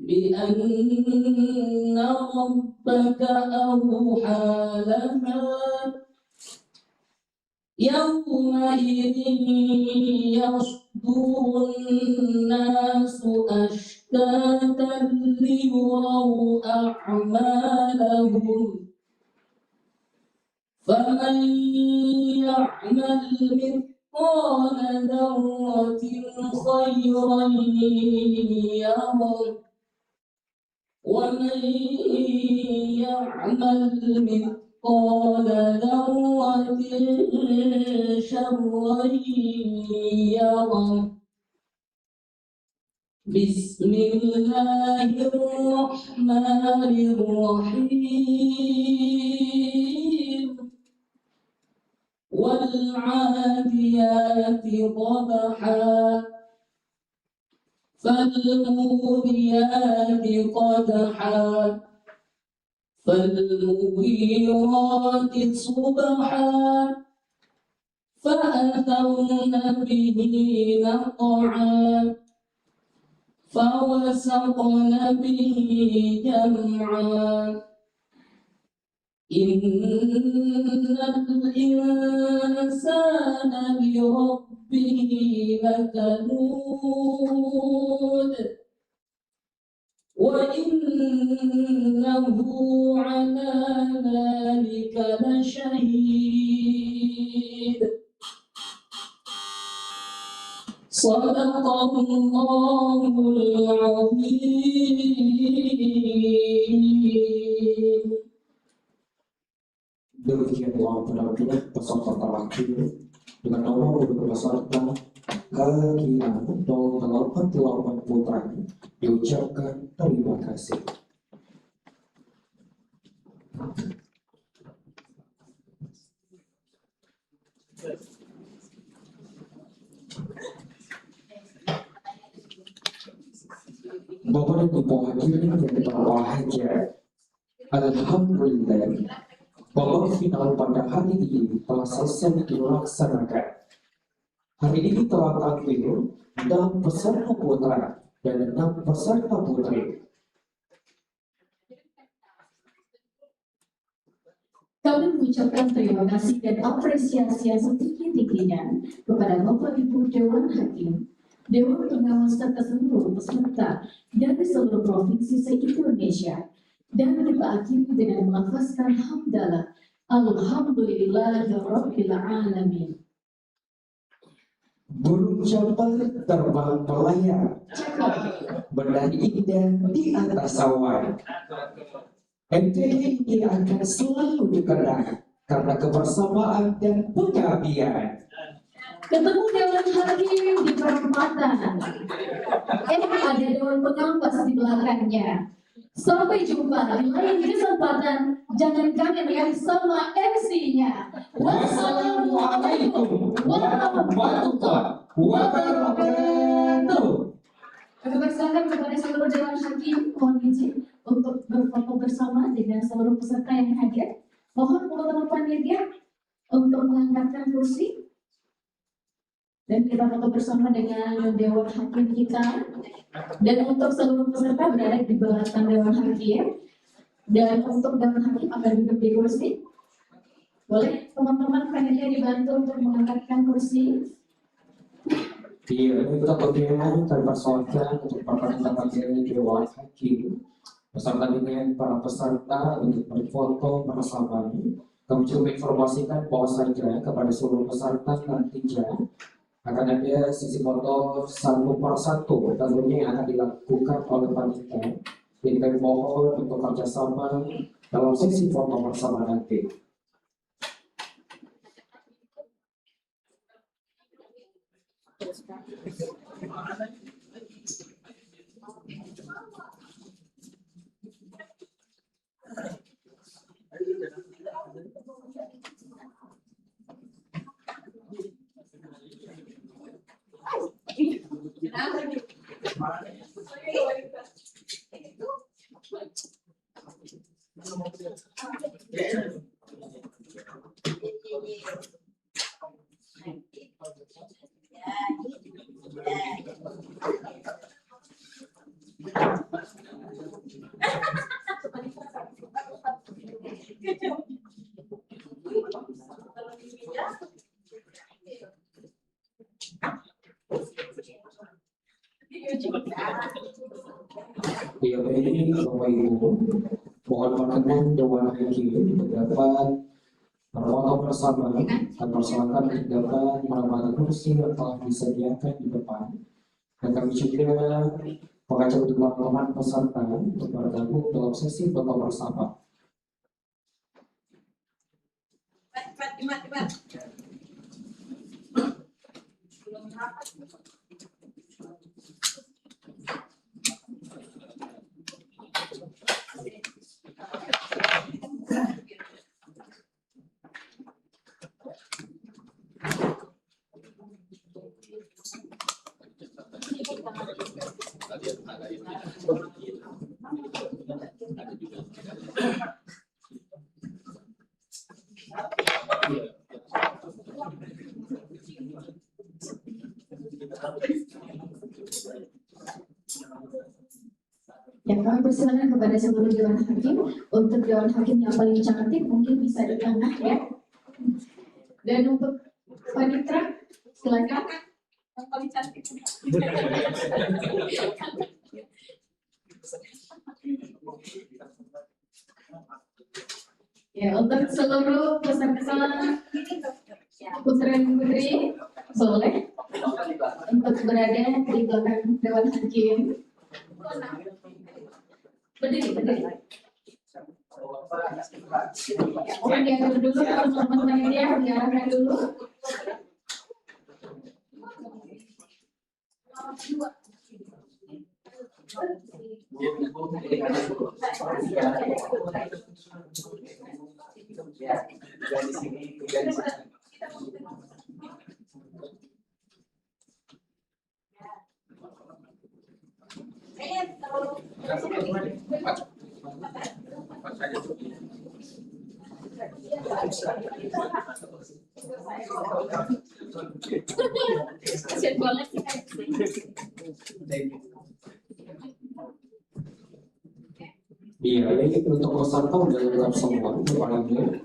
بأن ربك أوحى لها يومئذ يصدر الناس أشتاتا ليروا أعمالهم فمن يعمل مثقال ذرة خيرا يره ومن يعمل مثقال ذرة شرا يره بسم الله الرحمن الرحيم والعاديات ضبحا فالموريات قدحا فالمغيرات صبحا فأثرن به نقعا فوسطن به جمعا إن الإنسان لربه لكنود وإنه على ذلك لشهيد صدق الله العظيم. Demikianlah benar-benar peserta terakhir dengan nomor untuk peserta Kakian 88 putra diucapkan terima kasih. Bapak dan Ibu hadirin yang berbahagia, alhamdulillah, babak final pada hari ini telah selesai dilaksanakan. Hari ini telah tampil 6 peserta putra dan 6 peserta putri. Kami mengucapkan terima kasih dan apresiasi yang setinggi-tingginya kepada Bapak Ibu Dewan Hakim, Dewan Pengawas serta seluruh peserta dari seluruh provinsi se-Indonesia. Dan kita akhiri dengan melafazkan hamdalah, alhamdulillahirabbil alamin. Burung jambal terbang melayang, berdari indah di atas awan. NTT ini akan selalu dikenang karena kebersamaan dan pengabdian. Ketemu Dewan Hakim di perempatan, ada Dewan Pengawas di belakangnya. Sampai jumpa di lain kesempatan. Jangan kangen yang sama MC-nya. Wassalamualaikum warahmatullahi wabarakatuh. Kami persilakan kepada seluruh Dewan Hakim, mohon izin untuk berfoto bersama dengan seluruh peserta yang hadir. Mohon teman-teman panitia untuk mengangkatkan kursi. Dan kita foto bersama dengan Dewan Hakim kita. Dan untuk seluruh peserta berada di belakang Dewan Hakim. Dan untuk Dewan Hakim akan duduk di kursi. Boleh teman-teman panitia dibantu untuk mengangkatkan kursi. Iya, kita kemudian kami persoalkan untuk para anggota Dewan Hakim beserta dengan para peserta untuk berfoto bersama. Kami juga informasikan bahwasanya kepada seluruh peserta nantinya akan ada sesi foto satu per satu tentunya yang akan dilakukan oleh panitia. Jadi kami mohon untuk kerjasama dalam sesi foto bersama nanti. Iya, ini Bapak Ibu, mohon perkenan Dewan Hakim untuk dapat berfoto bersama dan persilakan untuk dapat menempati kursi yang telah disediakan di depan. Dan kami juga mengajak untuk teman-teman peserta untuk bergabung dalam sesi foto bersama. Ya, kami persilakan kepada seluruh Dewan Hakim. Untuk Dewan Hakim yang paling cantik mungkin bisa di tengah ya. Dan untuk panitra, silakan. Yang paling cantik. Ya, untuk seluruh peserta putra dan putri boleh untuk berada di belakang Dewan Hakim. Berdiri. Mohon diatur dulu kalau teman-teman ini yang diarahkan dulu. Iya, ini untuk peserta udah lengkap semua, kepalanya.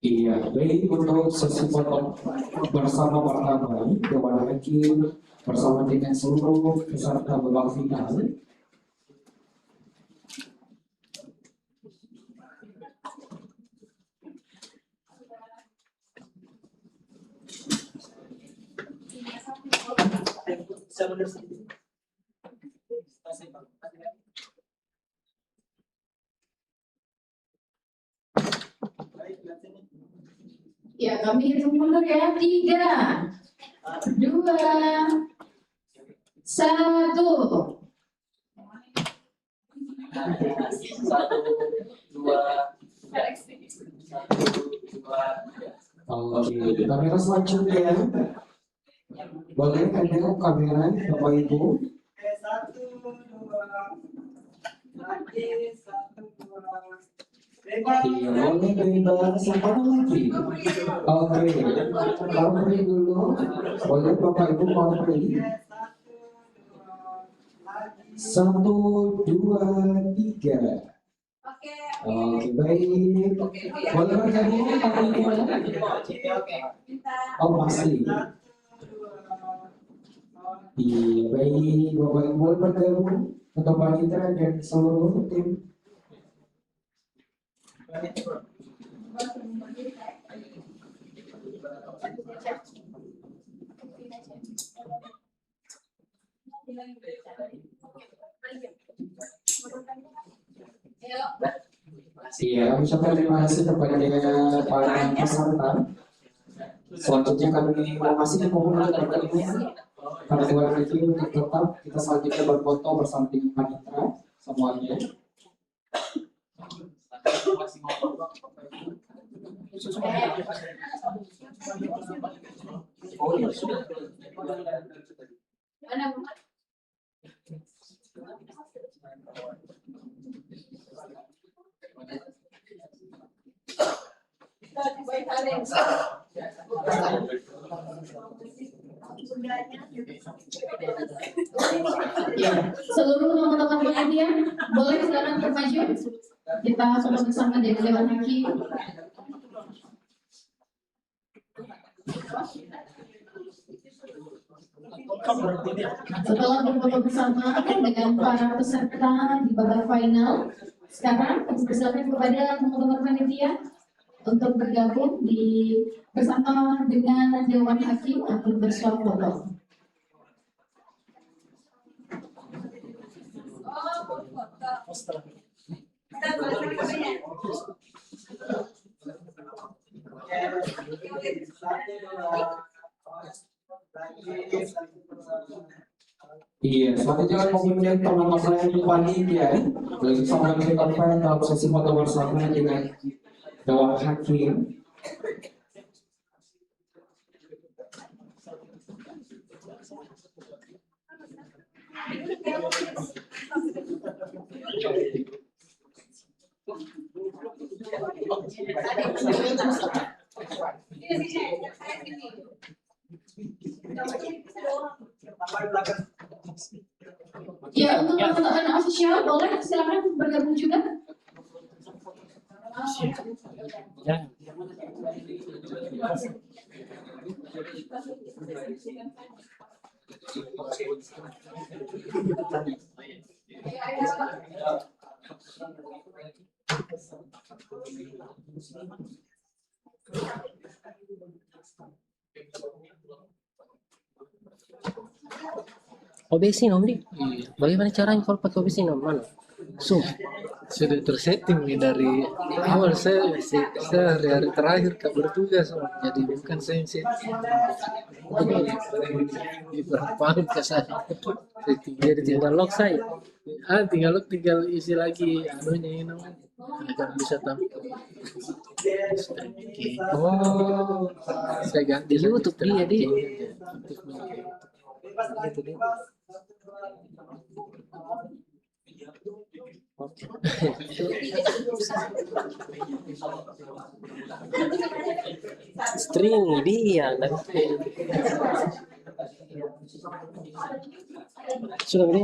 Iya, baik untuk sesi foto bersama pertama Dewan Hakim bersama dengan seluruh peserta babak final. Ya, kami hitung mundur ya. 3, 2, 1. Oke, kamera selanjutnya. Boleh ada kamera Bapak Ibu? Iya, boleh bebas. Siapa lagi? Oke, kalau beri dulu. Boleh Bapak Ibu kalau beri. 1, 2, 3. Oke, baik. Boleh bergabung atau gimana? Oh, pasti. Iya, baik. Bapak Ibu boleh bergabung untuk panitera dan seluruh tim. Iya, kami ucapkan terima kasih kepada para peserta. Selanjutnya kami mau kasih komentar kepada Ibu para keluarga itu untuk tetap kita selanjutnya berfoto bersama dengan panitera semuanya. Ya, seluruh teman-teman panitia boleh silakan bermaju. Kita foto bersama dengan Dewan Hakim. Setelah berfoto bersama dengan para peserta di babak final, sekarang silakan kepada teman-teman panitia untuk bergabung bersama dengan Dewan Hakim untuk bersuap foto. Iya, selanjutnya kemudian teman-teman panitia lagi sama kita dalam sesi foto bersama dengan Dewan Hakim. Ya, untuk teman-teman official boleh silakan bergabung juga. Ya. Obesin om di. Iya. Bagaimana caranya kalau pakai obesin om? Mana? Sudah tersetting nih dari awal saya hari-hari terakhir kak bertugas Om. Jadi bukan sensi diperpaham ke saya. Jadi tinggal lock saya. Tinggal isi lagi anunya ini agar bisa tampil. Oh, Saya ganti di YouTube dia di. Gitu deh. String dia. Sudah ini.